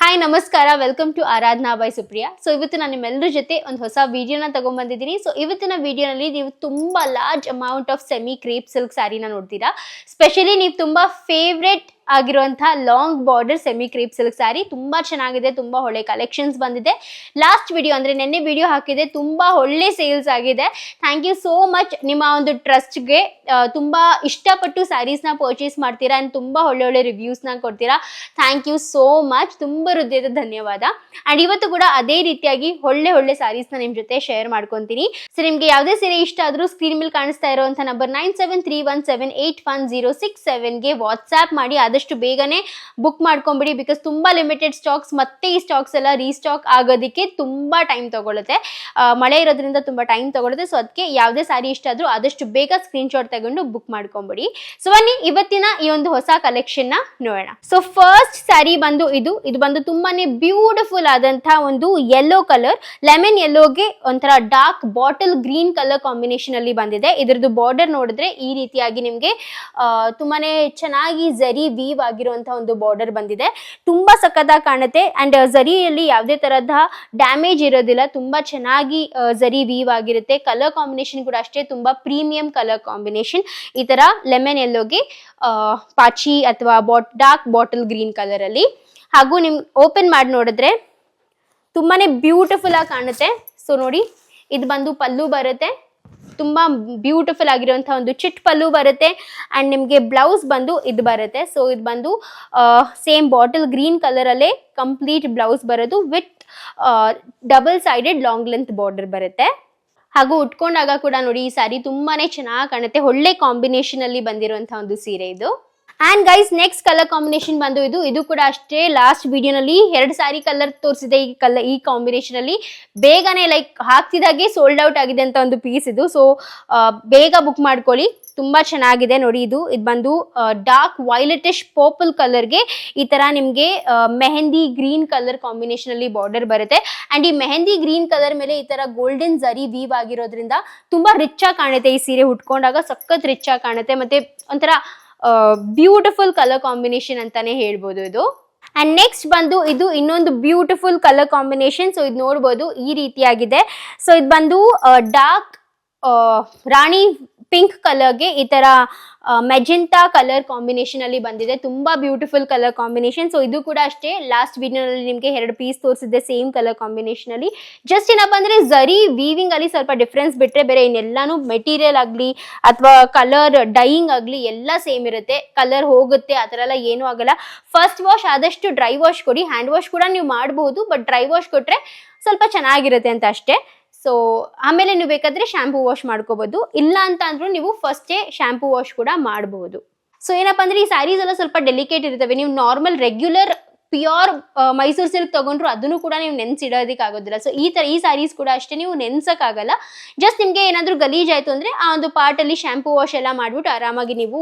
Hi ನಮಸ್ಕಾರ, welcome to Aradhana by Supriya. So ಇವತ್ತು ನಾನು ನಿಮ್ಮೆಲ್ಲರ ಜೊತೆ ಒಂದು ಹೊಸ ವಿಡಿಯೋನ ತಗೊಂಡ್ಬಂದಿದ್ದೀನಿ. ಸೊ ಇವತ್ತಿನ ವಿಡಿಯೋನಲ್ಲಿ ನೀವು ತುಂಬಾ large amount of semi crepe silk ಸ್ಯಾರಿನ ನೋಡ್ತೀರಾ. ಸ್ಪೆಷಲಿ ನೀವು ತುಂಬಾ ಫೇವ್ರೆಟ್ ಆಗಿರುವಂತಹ long border semi crepe silk sari ತುಂಬಾ ಚೆನ್ನಾಗಿದೆ, ತುಂಬಾ ಒಳ್ಳೆ ಕಲೆಕ್ಷನ್ಸ್ ಬಂದಿದೆ. ಲಾಸ್ಟ್ ವಿಡಿಯೋ ಅಂದ್ರೆ ನೆನ್ನೆ ವಿಡಿಯೋ ಹಾಕಿದೆ, ತುಂಬಾ ಒಳ್ಳೆ ಸೇಲ್ಸ್ ಆಗಿದೆ. Thank you so much. ನಿಮ್ಮ ಒಂದು ಟ್ರಸ್ಟ್ಗೆ ತುಂಬಾ ಇಷ್ಟಪಟ್ಟು ಸ್ಯಾರೀಸ್ನ ಪರ್ಚೇಸ್ ಮಾಡ್ತೀರಾ ಅಂಡ್ ತುಂಬಾ ಒಳ್ಳೆ ಒಳ್ಳೆ ರಿವ್ಯೂಸ್ನ ಕೊಡ್ತೀರಾ. ಥ್ಯಾಂಕ್ ಯು ಸೋ ಮಚ್, ತುಂಬಾ ಹೃದಯದ ಧನ್ಯವಾದ. ಅಂಡ್ ಇವತ್ತು ಕೂಡ ಅದೇ ರೀತಿಯಾಗಿ ಒಳ್ಳೆ ಒಳ್ಳೆ ಸ್ಯಾರೀಸ್ನ ನಿಮ್ ಜೊತೆ ಶೇರ್ ಮಾಡ್ಕೊಂತೀನಿ. ಸೊ ನಿಮ್ಗೆ ಯಾವುದೇ ಸೀರೆ ಇಷ್ಟ ಆದ್ರೂ ಸ್ಕ್ರೀನ್ ಮೇಲೆ ಕಾಣಿಸ್ತಾ ಇರುವಂತ ನಂಬರ್ 9731781067ಗೆ ವಾಟ್ಸ್ಆಪ್ ಮಾಡಿ ಆದಷ್ಟು ಬೇಗನೆ ಬುಕ್ ಮಾಡ್ಕೊಂಬಿಡಿ. ಬಿಕಾಸ್ ತುಂಬಾ ಲಿಮಿಟೆಡ್ ಸ್ಟಾಕ್ಸ್, ಮತ್ತೆ ಈ ಸ್ಟಾಕ್ಸ್ ಎಲ್ಲ ರೀಸ್ಟಾಕ್ ಆಗೋದಕ್ಕೆ ತುಂಬಾ ಟೈಮ್ ತಗೊಳುತ್ತೆ. ಮಳೆ ಇರೋದ್ರಿಂದ ತುಂಬಾ ಟೈಮ್ ತಗೊಳುತ್ತೆ. ಸೊ ಅದಕ್ಕೆ ಯಾವುದೇ ಸ್ಯಾರಿ ಇಷ್ಟ ಆದ್ರೂ ಆದಷ್ಟು ಬೇಗ ಸ್ಕ್ರೀನ್ ಶಾಟ್ ತಗೊಂಡು ಬುಕ್ ಮಾಡ್ಕೊಂಬಿಡಿ. ಸೊ ಬನ್ನಿ ಇವತ್ತಿನ ಈ ಒಂದು ಹೊಸ ಕಲೆಕ್ಷನ್ ನ ನೋಡೋಣ. ಸೊ ಫಸ್ಟ್ ಸ್ಯಾರಿ ಬಂದು ಇದು ಬಂದು ತುಂಬಾನೇ ಬ್ಯೂಟಿಫುಲ್ ಆದಂತಹ ಒಂದು ಯೆಲ್ಲೋ ಕಲರ್, ಲೆಮನ್ ಯೆಲ್ಲೋಗೆ ಒಂಥರ dark bottle green colour combination ಅಲ್ಲಿ ಬಂದಿದೆ. ಇದ್ರದ್ದು ಬಾರ್ಡರ್ ನೋಡಿದ್ರೆ ಈ ರೀತಿಯಾಗಿ ನಿಮ್ಗೆ ತುಂಬಾನೇ ಚೆನ್ನಾಗಿ ಝರಿ ವೀವ್ ಆಗಿರುವಂತಹ ಒಂದು ಬಾರ್ಡರ್ ಬಂದಿದೆ. ತುಂಬಾ ಸಖತ್ತಾಗಿ ಕಾಣುತ್ತೆ. ಅಂಡ್ ಝರಿಯಲ್ಲಿ ಯಾವುದೇ ತರಹದ ಡ್ಯಾಮೇಜ್ ಇರೋದಿಲ್ಲ, ತುಂಬಾ ಚೆನ್ನಾಗಿ ಝರಿ ವೀವ್ ಆಗಿರುತ್ತೆ. ಕಲರ್ ಕಾಂಬಿನೇಷನ್ ಕೂಡ ಅಷ್ಟೇ, ತುಂಬಾ ಪ್ರೀಮಿಯಂ ಕಲರ್ ಕಾಂಬಿನೇಷನ್. ಈ ತರ ಲೆಮನ್ ಯೆಲ್ಲೋಗೆ ಪಾಚಿ ಅಥವಾ ಡಾರ್ಕ್ ಬಾಟಲ್ ಗ್ರೀನ್ ಕಲರ್ ಅಲ್ಲಿ. ಹಾಗೂ ನಿಮ್ ಓಪನ್ ಮಾಡಿ ನೋಡಿದ್ರೆ ತುಂಬಾನೇ ಬ್ಯೂಟಿಫುಲ್ ಆಗಿ ಕಾಣುತ್ತೆ. ಸೊ ನೋಡಿ, ಇದು ಬಂದು ಪಲ್ಲು ಬರುತ್ತೆ, ತುಂಬಾ ಬ್ಯೂಟಿಫುಲ್ ಆಗಿರುವಂತಹ ಒಂದು ಚಿಟ್ ಪಲ್ಲು ಬರುತ್ತೆ. ಅಂಡ್ ನಿಮ್ಗೆ ಬ್ಲೌಸ್ ಬಂದು ಇದು ಬರುತ್ತೆ. ಸೊ ಇದು ಬಂದು ಸೇಮ್ ಬಾಟಲ್ ಗ್ರೀನ್ ಕಲರ್ ಅಲ್ಲೇ ಕಂಪ್ಲೀಟ್ ಬ್ಲೌಸ್ ಬರೋದು with double sided long length border ಬರುತ್ತೆ. ಹಾಗೂ ಉಟ್ಕೊಂಡಾಗ ಕೂಡ ನೋಡಿ, ಈ ಸ್ಯಾರಿ ತುಂಬಾನೇ ಚೆನ್ನಾಗಿ ಕಾಣುತ್ತೆ. ಒಳ್ಳೆ ಕಾಂಬಿನೇಷನ್ ಅಲ್ಲಿ ಬಂದಿರುವಂತಹ ಒಂದು ಸೀರೆ ಇದು. And guys, next colour combination ಬಂದು ಇದು ಕೂಡ ಅಷ್ಟೇ. ಲಾಸ್ಟ್ ವಿಡಿಯೋನಲ್ಲಿ 2 ಸ್ಯಾರಿ ಕಲರ್ ತೋರಿಸಿದೆ. ಈ ಕಾಂಬಿನೇಷನ್ ಅಲ್ಲಿ ಬೇಗನೆ ಲೈಕ್ ಹಾಕ್ತಿದಾಗೆ ಸೋಲ್ಡ್ ಔಟ್ ಆಗಿದೆ ಅಂತ ಒಂದು ಪೀಸ್ ಇದು. ಸೊ ಬೇಗ ಬುಕ್ ಮಾಡ್ಕೊಳ್ಳಿ, ತುಂಬಾ ಚೆನ್ನಾಗಿದೆ ನೋಡಿ. ಇದು ಬಂದು ಡಾರ್ಕ್ ವೈಲೆಟಿಶ್ ಪರ್ಪಲ್ ಕಲರ್ಗೆ ಈ ತರ ನಿಮ್ಗೆ ಮೆಹಂದಿ ಗ್ರೀನ್ ಕಲರ್ ಕಾಂಬಿನೇಷನ್ ಅಲ್ಲಿ ಬಾರ್ಡರ್ ಬರುತ್ತೆ. ಅಂಡ್ ಈ ಮೆಹಂದಿ ಗ್ರೀನ್ ಕಲರ್ ಮೇಲೆ ಈ ತರ ಗೋಲ್ಡನ್ ಝರಿ ವೀವ್ ಆಗಿರೋದ್ರಿಂದ ತುಂಬಾ ರಿಚ್ ಆಗಿ ಕಾಣುತ್ತೆ. ಈ ಸೀರೆ ಉಟ್ಕೊಂಡಾಗ ಸಖತ್ ರಿಚ್ ಆಗಿ ಕಾಣುತ್ತೆ. ಮತ್ತೆ ಒಂಥರ ಬ್ಯೂಟಿಫುಲ್ ಕಲರ್ ಕಾಂಬಿನೇಷನ್ ಅಂತಾನೆ ಹೇಳ್ಬೋದು ಇದು. ಅಂಡ್ ನೆಕ್ಸ್ಟ್ ಬಂದು ಇದು ಇನ್ನೊಂದು ಬ್ಯೂಟಿಫುಲ್ ಕಲರ್ ಕಾಂಬಿನೇಷನ್. ಸೊ ಇದು ನೋಡ್ಬೋದು ಈ ರೀತಿಯಾಗಿದೆ. ಸೊ ಇದು ಬಂದು ಡಾರ್ಕ್ ರಾಣಿ ಪಿಂಕ್ ಕಲರ್ಗೆ ಈ ತರ ಮೆಜೆಂಟಾ ಕಲರ್ ಕಾಂಬಿನೇಷನ್ ಅಲ್ಲಿ ಬಂದಿದೆ. ತುಂಬಾ ಬ್ಯೂಟಿಫುಲ್ ಕಲರ್ ಕಾಂಬಿನೇಷನ್. ಸೊ ಇದು ಕೂಡ ಅಷ್ಟೇ, ಲಾಸ್ಟ್ ವಿಡಿಯೋನಲ್ಲಿ ನಿಮ್ಗೆ 2 ಪೀಸ್ ತೋರಿಸಿದ್ದೆ ಸೇಮ್ ಕಲರ್ ಕಾಂಬಿನೇಷನ್ ಅಲ್ಲಿ. ಜಸ್ಟ್ ಏನಪ್ಪಾ ಅಂದ್ರೆ ಝರಿ ವೀವಿಂಗ್ ಅಲ್ಲಿ ಸ್ವಲ್ಪ ಡಿಫ್ರೆನ್ಸ್ ಬಿಟ್ರೆ ಬೇರೆ ಇನ್ನೆಲ್ಲಾನು ಮೆಟೀರಿಯಲ್ ಆಗ್ಲಿ ಅಥವಾ ಕಲರ್ ಡೈಯಿಂಗ್ ಆಗ್ಲಿ ಎಲ್ಲ ಸೇಮ್ ಇರುತ್ತೆ. ಕಲರ್ ಹೋಗುತ್ತೆ ಆ ತರ ಎಲ್ಲ ಏನೂ ಆಗಲ್ಲ. ಫಸ್ಟ್ ವಾಶ್ ಆದಷ್ಟು ಡ್ರೈ ವಾಶ್ ಕೊಡಿ. ಹ್ಯಾಂಡ್ ವಾಶ್ ಕೂಡ ನೀವು ಮಾಡಬಹುದು, ಬಟ್ ಡ್ರೈ ವಾಶ್ ಕೊಟ್ರೆ ಸ್ವಲ್ಪ ಚೆನ್ನಾಗಿರುತ್ತೆ ಅಂತ ಅಷ್ಟೇ. ಸೊ ಆಮೇಲೆ ನೀವು ಬೇಕಾದ್ರೆ ಶಾಂಪೂ ವಾಶ್ ಮಾಡ್ಕೋಬಹುದು. ಇಲ್ಲ ಅಂತ ಅಂದ್ರೂ ನೀವು ಫಸ್ಟೇ ಶಾಂಪೂ ವಾಶ್ ಕೂಡ ಮಾಡಬಹುದು. ಸೊ ಏನಪ್ಪಾ ಅಂದ್ರೆ ಈ ಸ್ಯಾರೀಸ್ ಎಲ್ಲ ಸ್ವಲ್ಪ ಡೆಲಿಕೇಟ್ ಇರ್ತವೆ. ನೀವು normal regular pure Mysuru silk ತಗೊಂಡ್ರು ಅದನ್ನು ಕೂಡ ನೀವು ನೆನ್ಸಿಡೋದಕ್ಕೆ ಆಗೋದಿಲ್ಲ. ಸೊ ಈ ಸ್ಯಾರೀಸ್ ಕೂಡ ಅಷ್ಟೇ, ನೀವು ನೆನ್ಸಕ್ ಆಗಲ್ಲ. ಜಸ್ಟ್ ನಿಮ್ಗೆ ಏನಾದ್ರು ಗಲೀಜ್ ಆಯ್ತು ಅಂದ್ರೆ ಆ ಒಂದು ಪಾರ್ಟ್ ಅಲ್ಲಿ ಶಾಂಪೂ ವಾಶ್ ಎಲ್ಲ ಮಾಡ್ಬಿಟ್ಟು ಆರಾಮಾಗಿ ನೀವು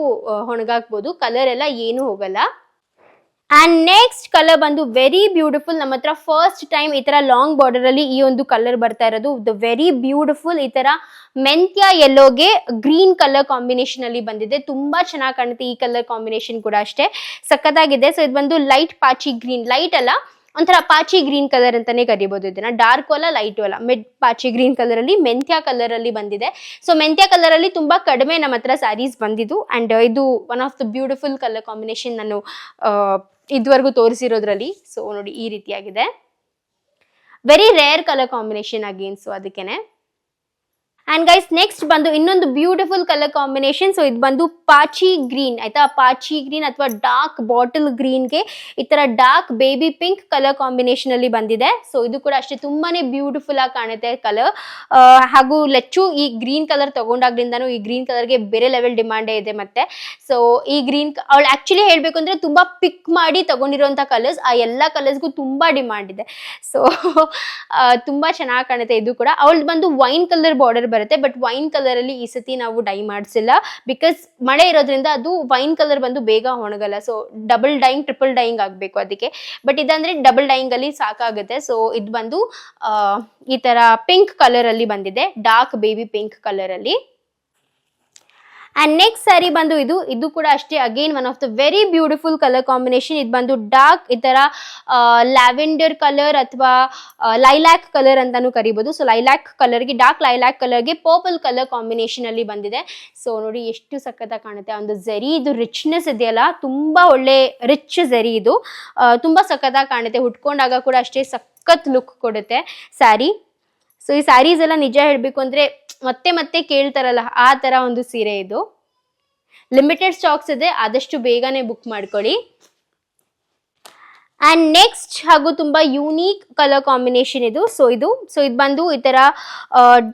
ಒಣಗಾಕ್ಬೋದು. ಕಲರ್ ಎಲ್ಲ ಏನು ಹೋಗಲ್ಲ. ಅಂಡ್ ನೆಕ್ಸ್ಟ್ ಕಲರ್ ಬಂದು ವೆರಿ ಬ್ಯೂಟಿಫುಲ್. ನಮ್ಮ ಹತ್ರ ಫಸ್ಟ್ ಟೈಮ್ ಈ ತರ ಲಾಂಗ್ ಬಾರ್ಡರ್ ಅಲ್ಲಿ ಈ ಒಂದು ಕಲರ್ ಬರ್ತಾ ಇರೋದು. Very beautiful. ಈ ತರ ಮೆಂತ್ಯ ಯೆಲ್ಲೋಗೆ ಗ್ರೀನ್ ಕಲರ್ ಕಾಂಬಿನೇಷನ್ ಅಲ್ಲಿ ಬಂದಿದೆ. ತುಂಬಾ ಚೆನ್ನಾಗಿ ಕಾಣುತ್ತೆ. ಈ ಕಲರ್ ಕಾಂಬಿನೇಷನ್ ಕೂಡ ಅಷ್ಟೇ ಸಖತ್ತಾಗಿದೆ. ಸೊ ಇದು ಬಂದು ಲೈಟ್ ಪಾಚಿ ಗ್ರೀನ್, ಲೈಟ್ ಅಲ್ಲ ಒಂಥರ ಪಾಚಿ ಗ್ರೀನ್ ಕಲರ್ ಅಂತಾನೆ ಕರಿಬಹುದು. ಇದನ್ನ ಡಾರ್ಕ್ ಅಲ್ಲ ಲೈಟು ಅಲ್ಲ, ಮಿಡ್ ಪಾಚಿ ಗ್ರೀನ್ ಕಲರ್ ಅಲ್ಲಿ ಮೆಂತ್ಯ ಕಲರ್ ಅಲ್ಲಿ ಬಂದಿದೆ. ಸೊ ಮೆಂತ್ಯ ಕಲರ್ ಅಲ್ಲಿ ತುಂಬಾ ಕಡಿಮೆ ನಮ್ಮ ಹತ್ರ ಸ್ಯಾರೀಸ್ ಬಂದಿದ್ದು. ಅಂಡ್ ಇದು one of the beautiful colour combination ನಾನು ಇದುವರೆಗೂ ತೋರಿಸಿರೋದ್ರಲ್ಲಿ. ಸೊ ನೋಡಿ ಈ ರೀತಿಯಾಗಿದೆ. Very rare colour combination again. So ಅದಕ್ಕೇನೆ. ಅಂಡ್ ಗೈಸ್, ನೆಕ್ಸ್ಟ್ ಬಂದು ಇನ್ನೊಂದು ಬ್ಯೂಟಿಫುಲ್ ಕಲರ್ ಕಾಂಬಿನೇಷನ್. ಸೊ ಇದು ಬಂದು ಪಾಚಿ ಗ್ರೀನ್ ಆಯ್ತಾ, ಪಾಚಿ ಗ್ರೀನ್ ಅಥವಾ ಡಾರ್ಕ್ ಬಾಟಲ್ ಗ್ರೀನ್ಗೆ ಈ ತರ dark baby pink colour combination ಅಲ್ಲಿ ಬಂದಿದೆ. ಸೊ ಇದು ಕೂಡ ಅಷ್ಟೇ ತುಂಬಾನೇ ಬ್ಯೂಟಿಫುಲ್ ಆಗಿ ಕಾಣುತ್ತೆ ಕಲರ್. ಹಾಗೂ ಲೆಚ್ಚು ಈ ಗ್ರೀನ್ ಕಲರ್ ತಗೊಂಡಾಗ್ಲಿಂದಾನು ಈ ಗ್ರೀನ್ ಕಲರ್ಗೆ ಬೇರೆ ಲೆವೆಲ್ ಡಿಮಾಂಡೇ ಇದೆ. ಮತ್ತೆ ಸೊ ಈ ಗ್ರೀನ್ ಅವಳು ಆಕ್ಚುಲಿ ಹೇಳ್ಬೇಕು ಅಂದ್ರೆ ತುಂಬಾ ಪಿಕ್ ಮಾಡಿ ತಗೊಂಡಿರುವಂತ ಕಲರ್ಸ್, ಆ ಎಲ್ಲಾ ಕಲರ್ಸ್ಗೂ ತುಂಬಾ ಡಿಮಾಂಡ್ ಇದೆ. ಸೊ ತುಂಬಾ ಚೆನ್ನಾಗಿ ಕಾಣುತ್ತೆ ಇದು ಕೂಡ. ಅವಳು ಬಂದು ವೈನ್ ಕಲರ್ ಬಾರ್ಡರ್ ಬರುತ್ತೆ, ಬಟ್ ವೈನ್ ಕಲರ್ ಅಲ್ಲಿ ಈ ಸತಿ ನಾವು ಡೈ ಮಾಡಿಸಿಲ್ಲ. ಬಿಕಾಸ್ ಮಳೆ ಇರೋದ್ರಿಂದ ಅದು ವೈನ್ ಕಲರ್ ಬಂದು ಬೇಗ ಒಣಗಲ್ಲ. So double dyeing triple dyeing ಆಗ್ಬೇಕು ಅದಕ್ಕೆ. ಬಟ್ ಇದಂದ್ರೆ ಡಬಲ್ ಡೈಯಿಂಗ್ ಅಲ್ಲಿ ಸಾಕಾಗುತ್ತೆ. ಸೊ ಇದು ಬಂದು ಈ ತರ ಪಿಂಕ್ ಕಲರ್ ಅಲ್ಲಿ ಬಂದಿದೆ, ಡಾರ್ಕ್ ಬೇಬಿ ಪಿಂಕ್ ಕಲರ್ ಅಲ್ಲಿ. ಅಂಡ್ ನೆಕ್ಸ್ಟ್ ಸ್ಯಾರಿ ಬಂದು ಇದು ಕೂಡ ಅಷ್ಟೇ again one of the very beautiful colour combination. ಇದು ಬಂದು ಡಾರ್ಕ್ ಈ ತರ ಲ್ಯಾವೆಂಡರ್ ಕಲರ್ ಅಥವಾ ಲೈಲ್ಯಾಕ್ ಕಲರ್ ಅಂತಾನು ಕರಿಬಹುದು. ಸೊ ಲೈಲ್ಯಾಕ್ ಕಲರ್ಗೆ ಡಾರ್ಕ್ ಲೈಲ್ಯಾಕ್ ಕಲರ್ಗೆ ಪರ್ಪಲ್ ಕಲರ್ ಕಾಂಬಿನೇಷನ್ ಅಲ್ಲಿ ಬಂದಿದೆ. ಸೊ ನೋಡಿ ಎಷ್ಟು ಸಖತ್ತಾಗಿ ಕಾಣುತ್ತೆ. ಒಂದು ಝರಿ ಇದು ರಿಚ್ನೆಸ್ ಇದೆಯಲ್ಲ, ತುಂಬಾ ಒಳ್ಳೆ ರಿಚ್ ಝರಿ ಇದು, ತುಂಬಾ ಸಖತ್ತಾಗಿ ಕಾಣುತ್ತೆ. ಉಟ್ಕೊಂಡಾಗ ಕೂಡ ಅಷ್ಟೇ ಸಖತ್ ಲುಕ್ ಕೊಡುತ್ತೆ ಸ್ಯಾರಿ. ಸೊ ಈ ಸ್ಯಾರೀಸ್ ಎಲ್ಲ ನಿಜ ಹೇಳ್ಬೇಕು ಅಂದ್ರೆ ಮತ್ತೆ ಮತ್ತೆ ಕೇಳ್ತಾರಲ್ಲ ಆ ತರ ಒಂದು ಸೀರೆ ಇದು. ಲಿಮಿಟೆಡ್ ಸ್ಟಾಕ್ಸ್ ಇದೆ, ಆದಷ್ಟು ಬೇಗನೆ ಬುಕ್ ಮಾಡ್ಕೊಳ್ಳಿ. ಅಂಡ್ ನೆಕ್ಸ್ಟ್ ಹಾಗೂ ತುಂಬಾ ಯೂನಿಕ್ ಕಲರ್ ಕಾಂಬಿನೇಷನ್ ಇದು. ಸೊ ಇದು ಬಂದು ಈ ತರ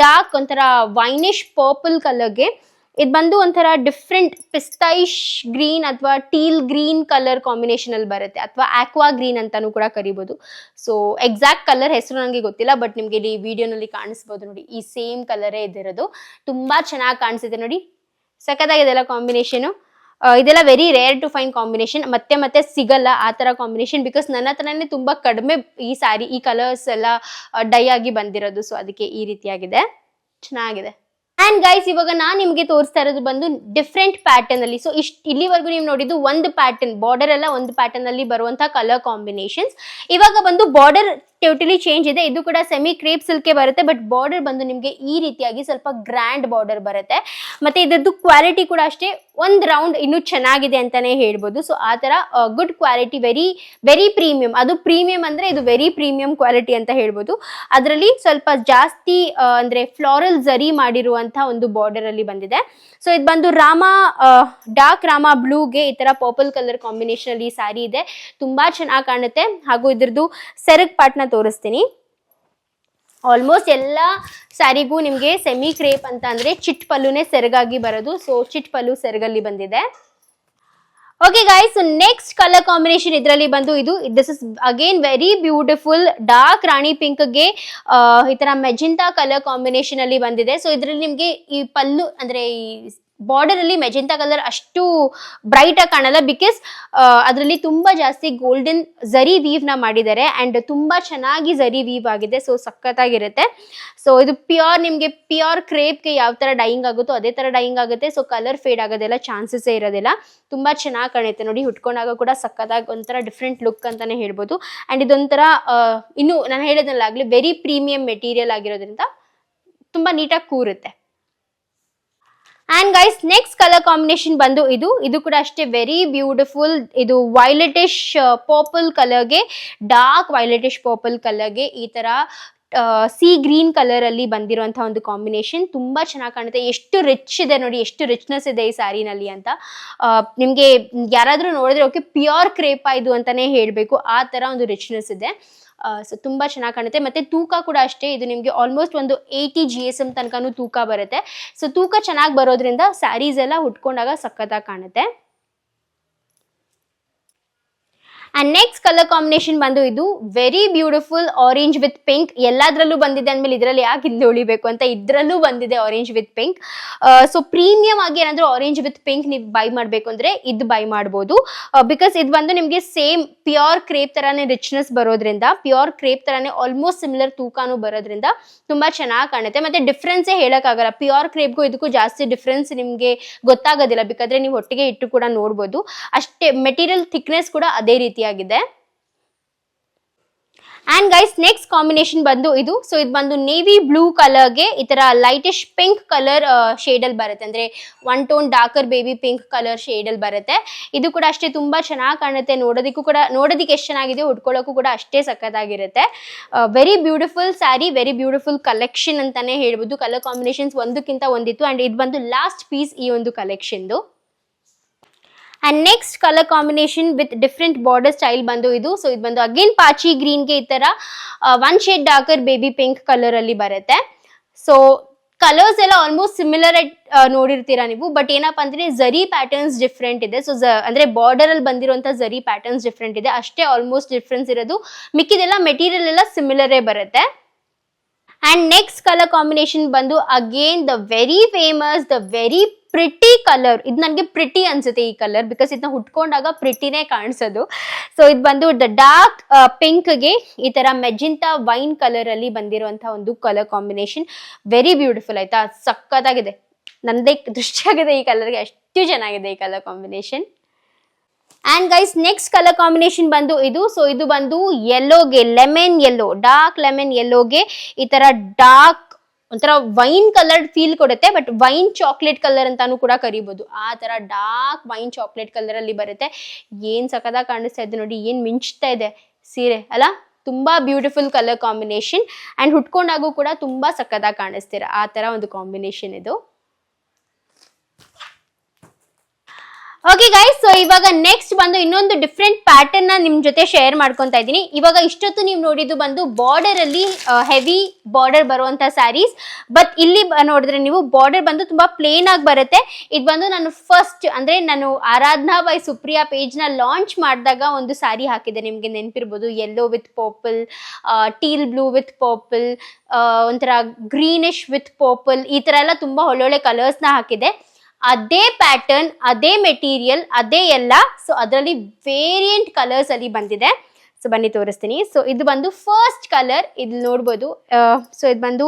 ಡಾರ್ಕ್ ಒಂಥರ ವೈನಿಶ್ ಪರ್ಪಲ್ ಕಲರ್ಗೆ ಇದು ಬಂದು ಒಂಥರ ಡಿಫ್ರೆಂಟ್ ಪಿಸ್ತಾಯಿಶ್ ಗ್ರೀನ್ ಅಥವಾ ಟೀಲ್ ಗ್ರೀನ್ ಕಲರ್ ಕಾಂಬಿನೇಷನ್ ಅಲ್ಲಿ ಬರುತ್ತೆ, ಅಥವಾ ಆಕ್ವಾ ಗ್ರೀನ್ ಅಂತಾನು ಕೂಡ ಕರಿಬಹುದು. ಸೊ ಎಕ್ಸಾಕ್ಟ್ ಕಲರ್ ಹೆಸರು ನನಗೆ ಗೊತ್ತಿಲ್ಲ, ಬಟ್ ನಿಮ್ಗೆ ಇಲ್ಲಿ ವಿಡಿಯೋನಲ್ಲಿ ಕಾಣಿಸ್ಬೋದು ನೋಡಿ, ಈ ಸೇಮ್ ಕಲರೇ ಇದಿರೋದು. ತುಂಬಾ ಚೆನ್ನಾಗಿ ಕಾಣಿಸುತ್ತೆ ನೋಡಿ, ಸಖತ್ತಾಗಿದೆ ಅಲ್ಲ ಕಾಂಬಿನೇಷನ್. ಇದೆಲ್ಲ very rare to fine combination, ಮತ್ತೆ ಮತ್ತೆ ಸಿಗಲ್ಲ ಆ ತರ ಕಾಂಬಿನೇಷನ್. ಬಿಕಾಸ್ ನನ್ನ ಹತ್ರನೇ ತುಂಬಾ ಕಡಿಮೆ ಈ ಸ್ಯಾರಿ ಈ ಕಲರ್ಸ್ ಎಲ್ಲ ಡೈ ಆಗಿ ಬಂದಿರೋದು. ಸೊ ಅದಕ್ಕೆ ಈ ರೀತಿಯಾಗಿದೆ, ಚೆನ್ನಾಗಿದೆ. ಅಂಡ್ ಗೈಸ್, ಇವಾಗ ನಾನ್ ನಿಮ್ಗೆ ತೋರಿಸ್ತಾ ಇರೋದು ಬಂದು ಡಿಫ್ರೆಂಟ್ ಪ್ಯಾಟರ್ನ್ ಅಲ್ಲಿ. ಸೊ ಇಲ್ಲಿವರೆಗೂ ನೀವು ನೋಡಿದ್ದು ಒಂದು ಪ್ಯಾಟರ್ನ್, ಬಾರ್ಡರ್ ಎಲ್ಲ ಒಂದು ಪ್ಯಾಟರ್ನ್ ಅಲ್ಲಿ ಬರುವಂತಹ ಕಲರ್ ಕಾಂಬಿನೇಷನ್ಸ್. ಇವಾಗ ಬಂದು ಬಾರ್ಡರ್ ಟೋಟಲಿ ಚೇಂಜ್ ಇದೆ. ಇದು ಕೂಡ ಸೆಮಿ ಕ್ರೇಪ್ ಸಿಲ್ಕ್ ಬರುತ್ತೆ, ಬಟ್ ಬಾರ್ಡರ್ ಬಂದು ನಿಮ್ಗೆ ಈ ರೀತಿಯಾಗಿ ಸ್ವಲ್ಪ ಗ್ರ್ಯಾಂಡ್ ಬಾರ್ಡರ್ ಬರುತ್ತೆ. ಮತ್ತೆ ಇದರದ್ದು ಕ್ವಾಲಿಟಿ ಕೂಡ ಅಷ್ಟೇ ಒಂದ್ ರೌಂಡ್ ಇನ್ನೂ ಚೆನ್ನಾಗಿದೆ ಅಂತಾನೆ ಹೇಳ್ಬೋದು. ಸೊ ಆ ತರ ಗುಡ್ ಕ್ವಾಲಿಟಿ, ವೆರಿ ಪ್ರೀಮಿಯಂ. ಅದು ಪ್ರೀಮಿಯಂ ಅಂದ್ರೆ ಇದು ವೆರಿ ಪ್ರೀಮಿಯಂ ಕ್ವಾಲಿಟಿ ಅಂತ ಹೇಳ್ಬೋದು. ಅದರಲ್ಲಿ ಸ್ವಲ್ಪ ಜಾಸ್ತಿ ಅಂದ್ರೆ ಫ್ಲಾರಲ್ ಝರಿ ಮಾಡಿರುವಂತಹ ಒಂದು ಬಾರ್ಡರ್ ಅಲ್ಲಿ ಬಂದಿದೆ. ಸೊ ಇದು ಬಂದು ಡಾರ್ಕ್ ರಾಮಾ ಬ್ಲೂಗೆ ಈ ತರ ಪರ್ಪಲ್ ಕಲರ್ ಕಾಂಬಿನೇಷನ್ ಅಲ್ಲಿ ಸ್ಯಾರಿ ಇದೆ. ತುಂಬಾ ಚೆನ್ನಾಗಿ ಕಾಣುತ್ತೆ. ಹಾಗೂ ಇದ್ರದ್ದು ಸೆರಗ್ ಪಾರ್ಟ್ನ ತೋರಿಸ್ತೀನಿ. ಆಲ್ಮೋಸ್ಟ್ ಎಲ್ಲ ಸ್ಯಾರಿಗೂ ನಿಮ್ಗೆ ಸೆಮಿ ಕ್ರೇಪ್ ಅಂತ ಅಂದ್ರೆ ಚಿಟ್ ಪಲ್ಲುನೇ ಸೆರಗಾಗಿ ಬರೋದು. ಸೊ ಚಿಟ್ ಪಲ್ಲು ಸೆರಗಲ್ಲಿ ಬಂದಿದೆ. Okay guys, so next colour combination ಇದರಲ್ಲಿ ಬಂದು this is again very beautiful dark Rani pink ಗೆ ಈ ತರ ಮೆಜೆಂಟಾ ಕಲರ್ ಕಾಂಬಿನೇಷನ್ ಅಲ್ಲಿ ಬಂದಿದೆ. ಸೊ ಇದರಲ್ಲಿ ನಿಮ್ಗೆ ಈ ಪಲ್ಲು ಅಂದ್ರೆ ಈ ಬಾರ್ಡರ್ ಅಲ್ಲಿ ಮೆಜೆಂಟಾ ಕಲರ್ ಅಷ್ಟು ಬ್ರೈಟ್ ಆಗಿ ಕಾಣಲ್ಲ, ಬಿಕಾಸ್ ಅದರಲ್ಲಿ ತುಂಬಾ ಜಾಸ್ತಿ ಗೋಲ್ಡನ್ ಝರಿ ವೀವ್ ನ ಮಾಡಿದ್ದಾರೆ ಅಂಡ್ ತುಂಬಾ ಚೆನ್ನಾಗಿ ಝರಿ ವೀವ್ ಆಗಿದೆ. ಸೊ ಸಖತ್ತಾಗಿರುತ್ತೆ. ಸೊ ಇದು ನಿಮ್ಗೆ ಪ್ಯೂರ್ ಕ್ರೇಪ್ಗೆ ಯಾವ ತರ ಡೈಯಿಂಗ್ ಆಗುತ್ತೋ ಅದೇ ತರ ಡೈಯಿಂಗ್ ಆಗುತ್ತೆ. ಸೊ ಕಲರ್ ಫೇಡ್ ಆಗೋದೆಲ್ಲ ಚಾನ್ಸಸ್ ಇರೋದಿಲ್ಲ. ತುಂಬಾ ಚೆನ್ನಾಗಿ ಕಾಣುತ್ತೆ ನೋಡಿ, ಉಟ್ಕೊಂಡಾಗ ಕೂಡ ಸಖತ್ತಾಗಿ ಒಂಥರ ಡಿಫ್ರೆಂಟ್ ಲುಕ್ ಅಂತಾನೆ ಹೇಳ್ಬೋದು. ಅಂಡ್ ಇದೊಂಥರ ಇನ್ನು ನಾನು ಹೇಳಿದ್ನಲ್ಲಾಗ್ಲಿ ವೆರಿ ಪ್ರೀಮಿಯಂ ಮೆಟೀರಿಯಲ್ ಆಗಿರೋದ್ರಿಂದ ತುಂಬಾ ನೀಟಾಗಿ ಕೂರುತ್ತೆ. And guys, next colour combination ಬಂದು ಇದು ಕೂಡ ಅಷ್ಟೇ ವೆರಿ ಬ್ಯೂಟಿಫುಲ್. ಇದು ವೈಲೆಟಿಶ್ ಪರ್ಪಲ್ ಕಲರ್ಗೆ ಡಾರ್ಕ್ ವೈಲೆಟಿಶ್ ಪರ್ಪಲ್ ಕಲರ್ಗೆ ಈ ತರ ಸಿ ಗ್ರೀನ್ ಕಲರ್ ಅಲ್ಲಿ ಬಂದಿರುವಂತಹ ಒಂದು ಕಾಂಬಿನೇಷನ್. ತುಂಬಾ ಚೆನ್ನಾಗಿ ಕಾಣುತ್ತೆ. ಎಷ್ಟು ರಿಚ್ ಇದೆ ನೋಡಿ, ಎಷ್ಟು ರಿಚ್ನೆಸ್ ಇದೆ ಈ ಸ್ಯಾರಿನಲ್ಲಿ ಅಂತ. ನಿಮ್ಗೆ ಯಾರಾದ್ರೂ ನೋಡಿದ್ರೆ ಓಕೆ ಪ್ಯೂರ್ ಕ್ರೇಪ್ ಇದು ಅಂತಾನೆ ಹೇಳ್ಬೇಕು, ಆ ತರ ಒಂದು ರಿಚ್ನೆಸ್ ಇದೆ. ಸೊ ತುಂಬಾ ಚೆನ್ನಾಗಿ ಕಾಣುತ್ತೆ. ಮತ್ತೆ ತೂಕ ಕೂಡ ಅಷ್ಟೇ, ಇದು ನಿಮ್ಗೆ ಆಲ್ಮೋಸ್ಟ್ ಒಂದು 80 GSM ತನಕನೂ ತೂಕ ಬರುತ್ತೆ. ಸೊ ತೂಕ ಚೆನ್ನಾಗಿ ಬರೋದ್ರಿಂದ ಸ್ಯಾರೀಸ್ ಎಲ್ಲ ಉಟ್ಕೊಂಡಾಗ ಸಖತ್ತಾಗಿ ಕಾಣುತ್ತೆ. ಅಂಡ್ ನೆಕ್ಸ್ಟ್ ಕಲರ್ ಕಾಂಬಿನೇಷನ್ ಬಂದು very beautiful orange with pink. ಎಲ್ಲಾದ್ರಲ್ಲೂ ಬಂದಿದೆ ಅಂದ್ಮೇಲೆ ಇದರಲ್ಲಿ ಯಾಕೆ ಇಲ್ಲಿ ಉಳಿಬೇಕು ಅಂತ ಇದ್ರಲ್ಲೂ ಬಂದಿದೆ orange with pink. So premium ಆಗಿ ಏನಾದ್ರು ಆರೆಂಜ್ ವಿತ್ ಪಿಂಕ್ ನೀವು ಬೈ ಮಾಡ್ಬೇಕು ಅಂದ್ರೆ ಇದು ಬೈ ಮಾಡ್ಬೋದು. ಬಿಕಾಸ್ ಇದು ಬಂದು ನಿಮ್ಗೆ ಸೇಮ್ ಪ್ಯೂರ್ ಕ್ರೇಪ್ ತರಾನೇ ರಿಚ್ನೆಸ್ ಬರೋದ್ರಿಂದ, ಪ್ಯೂರ್ ಕ್ರೇಪ್ ತರಾನೇ ಆಲ್ಮೋಸ್ಟ್ ಸಿಮಿಲರ್ ತೂಕಾನು ಬರೋದ್ರಿಂದ ತುಂಬಾ ಚೆನ್ನಾಗಿ ಕಾಣುತ್ತೆ. ಮತ್ತೆ ಡಿಫ್ರೆನ್ಸೇ ಹೇಳಕ್ಕಾಗಲ್ಲ, ಪ್ಯೂರ್ ಕ್ರೇಪ್ಗೂ ಇದಕ್ಕೂ ಜಾಸ್ತಿ ಡಿಫ್ರೆನ್ಸ್ ನಿಮ್ಗೆ ಗೊತ್ತಾಗೋದಿಲ್ಲ, ಬೇಕಾದ್ರೆ ನೀವು ಒಟ್ಟಿಗೆ ಇಟ್ಟು ಕೂಡ ನೋಡ್ಬೋದು. ಅಷ್ಟೇ ಮೆಟೀರಿಯಲ್ ಥಿಕ್ನೆಸ್ ಕೂಡ ಅದೇ ರೀತಿ ಆಗಿದೆ. ಅಂಡ್ ಗೈಸ್, ನೆಕ್ಸ್ಟ್ ಕಾಂಬಿನೇಷನ್ ಬಂದು ಇದು ಬಂದು ನೇವಿ ಬ್ಲೂ ಕಲರ್ಗೆ ಈ ತರ ಲೈಟಿಶ್ ಪಿಂಕ್ ಕಲರ್ ಶೇಡ್ ಅಲ್ಲಿ ಬರುತ್ತೆ, ಅಂದ್ರೆ one tone darker baby pink colour shade ಅಲ್ಲಿ ಬರುತ್ತೆ. ಇದು ಕೂಡ ಅಷ್ಟೇ ತುಂಬಾ ಚೆನ್ನಾಗಿ ಕಾಣುತ್ತೆ. ನೋಡೋದಕ್ಕೆ ಎಷ್ಟು ಚೆನ್ನಾಗಿದೆ, ಉಟ್ಕೊಳ್ಳೋಕ್ಕೂ ಕೂಡ ಅಷ್ಟೇ ಸಖತ್ತಾಗಿರುತ್ತೆ. Very beautiful sari, very beautiful collection ಅಂತಾನೆ ಹೇಳ್ಬೋದು. ಕಲರ್ ಕಾಂಬಿನೇಷನ್ಸ್ ಒಂದಕ್ಕಿಂತ ಒಂದಿತ್ತು. ಅಂಡ್ ಇದು ಬಂದು ಲಾಸ್ಟ್ ಪೀಸ್ ಈ ಒಂದು ಕಲೆಕ್ಷನ್ದು. And next colour combination with different border style ಬಂದು ಇದು ಬಂದು ಅಗೇನ್ ಪಾಚಿ ಗ್ರೀನ್ಗೆ ಈ ತರ one shade darker baby pink colour ಅಲ್ಲಿ ಬರುತ್ತೆ. ಸೊ ಕಲರ್ಸ್ ಎಲ್ಲ ಆಲ್ಮೋಸ್ಟ್ ಸಿಮಿಲರ್ ನೋಡಿರ್ತೀರಾ ನೀವು, ಬಟ್ ಏನಪ್ಪಾ ಅಂದ್ರೆ ಝರಿ ಪ್ಯಾಟರ್ನ್ಸ್ ಡಿಫ್ರೆಂಟ್ ಇದೆ. ಸೊ ಅಂದ್ರೆ ಬಾರ್ಡರ್ ಅಲ್ಲಿ ಬಂದಿರುವಂತ ಝರಿ ಪ್ಯಾಟರ್ನ್ಸ್ ಡಿಫ್ರೆಂಟ್ ಇದೆ ಅಷ್ಟೇ, ಆಲ್ಮೋಸ್ಟ್ ಡಿಫ್ರೆನ್ಸ್ ಇರೋದು. ಮಿಕ್ಕಿದೆಲ್ಲ ಮೆಟೀರಿಯಲ್ ಎಲ್ಲ ಸಿಮಿಲರೇ ಬರುತ್ತೆ. ಅಂಡ್ ನೆಕ್ಸ್ಟ್ ಕಲರ್ ಕಾಂಬಿನೇಷನ್ ಬಂದು again the very famous, the very pretty colour. ಇದು ನನಗೆ ಪ್ರಿಟಿ ಅನ್ಸುತ್ತೆ ಈ ಕಲರ್, ಬಿಕಾಸ್ ಇದನ್ನ ಉಟ್ಕೊಂಡಾಗ ಪ್ರಿಟಿನೇ ಕಾಣಿಸೋದು. ಸೊ ಇದು ಬಂದು ದ ಡಾರ್ಕ್ ಪಿಂಕ್ಗೆ ಈ ತರ ಮೆಜೆಂಟಾ ವೈನ್ ಕಲರ್ ಅಲ್ಲಿ ಬಂದಿರುವಂತಹ ಒಂದು ಕಲರ್ ಕಾಂಬಿನೇಷನ್. ವೆರಿ ಬ್ಯೂಟಿಫುಲ್ ಆಯ್ತಾ, ಸಕ್ಕತ್ತಾಗಿದೆ. ನಂದೇ ದೃಷ್ಟಿ ಆಗಿದೆ ಈ ಕಲರ್ಗೆ, ಅಷ್ಟು ಚೆನ್ನಾಗಿದೆ ಈ colour combination. And guys next colour combination ಬಂದು ಇದು. ಸೊ ಇದು ಬಂದು ಯೆಲ್ಲೋಗೆ, ಲೆಮನ್ ಯೆಲ್ಲೋ, ಡಾರ್ಕ್ ಲೆಮನ್ ಯೆಲ್ಲೋಗೆ ಈ ತರ ಡಾರ್ಕ್ ಒಂಥರ ವೈನ್ ಕಲರ್ ಫೀಲ್ ಕೊಡುತ್ತೆ, ಬಟ್ ವೈನ್ ಚಾಕ್ಲೇಟ್ ಕಲರ್ ಅಂತಾನು ಕೂಡ ಕರಿಬಹುದು. ಆ ತರ ಡಾರ್ಕ್ ವೈನ್ ಚಾಕ್ಲೇಟ್ ಕಲರ್ ಅಲ್ಲಿ ಬರುತ್ತೆ. ಏನ್ ಸಖತ್ತಾಗಿ ಕಾಣಿಸ್ತಾ ಇದೆ ನೋಡಿ, ಏನ್ ಮಿಂಚ್ತಾ ಇದೆ ಸೀರೆ ಅಲ್ಲ. ತುಂಬಾ ಬ್ಯೂಟಿಫುಲ್ ಕಲರ್ ಕಾಂಬಿನೇಷನ್ ಅಂಡ್ ಹುಟ್ಕೊಂಡಾಗೂ ಕೂಡ ತುಂಬಾ ಸಖತ್ತಾಗಿ ಕಾಣಿಸ್ತೀರ. ಆ ತರ ಒಂದು ಕಾಂಬಿನೇಷನ್ ಇದು. ಓಕೆ ಗೈಸ್, ಸೊ ಇವಾಗ ನೆಕ್ಸ್ಟ್ ಬಂದು ಇನ್ನೊಂದು ಡಿಫ್ರೆಂಟ್ ಪ್ಯಾಟರ್ನ್ ನ ನಿಮ್ ಜೊತೆ ಶೇರ್ ಮಾಡ್ಕೊಂತಾ ಇದ್ದೀನಿ. ಇವಾಗ ಇಷ್ಟೊತ್ತು ನೀವು ನೋಡಿದ್ದು ಬಂದು ಬಾರ್ಡರ್ ಅಲ್ಲಿ ಹೆವಿ ಬಾರ್ಡರ್ ಬರುವಂತ ಸ್ಯಾರೀಸ್, ಬಟ್ ಇಲ್ಲಿ ನೋಡಿದ್ರೆ ನೀವು ಬಾರ್ಡರ್ ಬಂದು ತುಂಬಾ ಪ್ಲೇನ್ ಆಗಿ ಬರುತ್ತೆ. ಇದು ಬಂದು ನಾನು ಫಸ್ಟ್ ಅಂದ್ರೆ ನಾನು ಆರಾಧನಾ ಬೈ ಸುಪ್ರಿಯಾ ಪೇಜ್ ನ ಲಾಂಚ್ ಮಾಡಿದಾಗ ಒಂದು ಸ್ಯಾರಿ ಹಾಕಿದೆ, ನಿಮ್ಗೆ ನೆನಪಿರ್ಬೋದು. Yellow with purple, teal blue with purple, ಒಂಥರ ಗ್ರೀನಿಶ್ ವಿತ್ ಪರ್ಪಲ್, ಈ ತರ ಎಲ್ಲ ತುಂಬಾ ಒಳ್ಳೊಳ್ಳೆ ಕಲರ್ಸ್ ನ ಹಾಕಿದೆ. ಅದೇ ಪ್ಯಾಟರ್ನ್, ಅದೇ ಮೆಟೀರಿಯಲ್, ಅದೇ ಎಲ್ಲ. ಸೊ ಅದರಲ್ಲಿ ವೇರಿಯಂಟ್ ಕಲರ್ಸ್ ಅಲ್ಲಿ ಬಂದಿದೆ. ಸೊ ಬನ್ನಿ ತೋರಿಸ್ತೀನಿ. ಸೊ ಇದು ಬಂದು ಫಸ್ಟ್ ಕಲರ್, ಇದು ನೋಡ್ಬೋದು. ಸೊ ಇದು ಬಂದು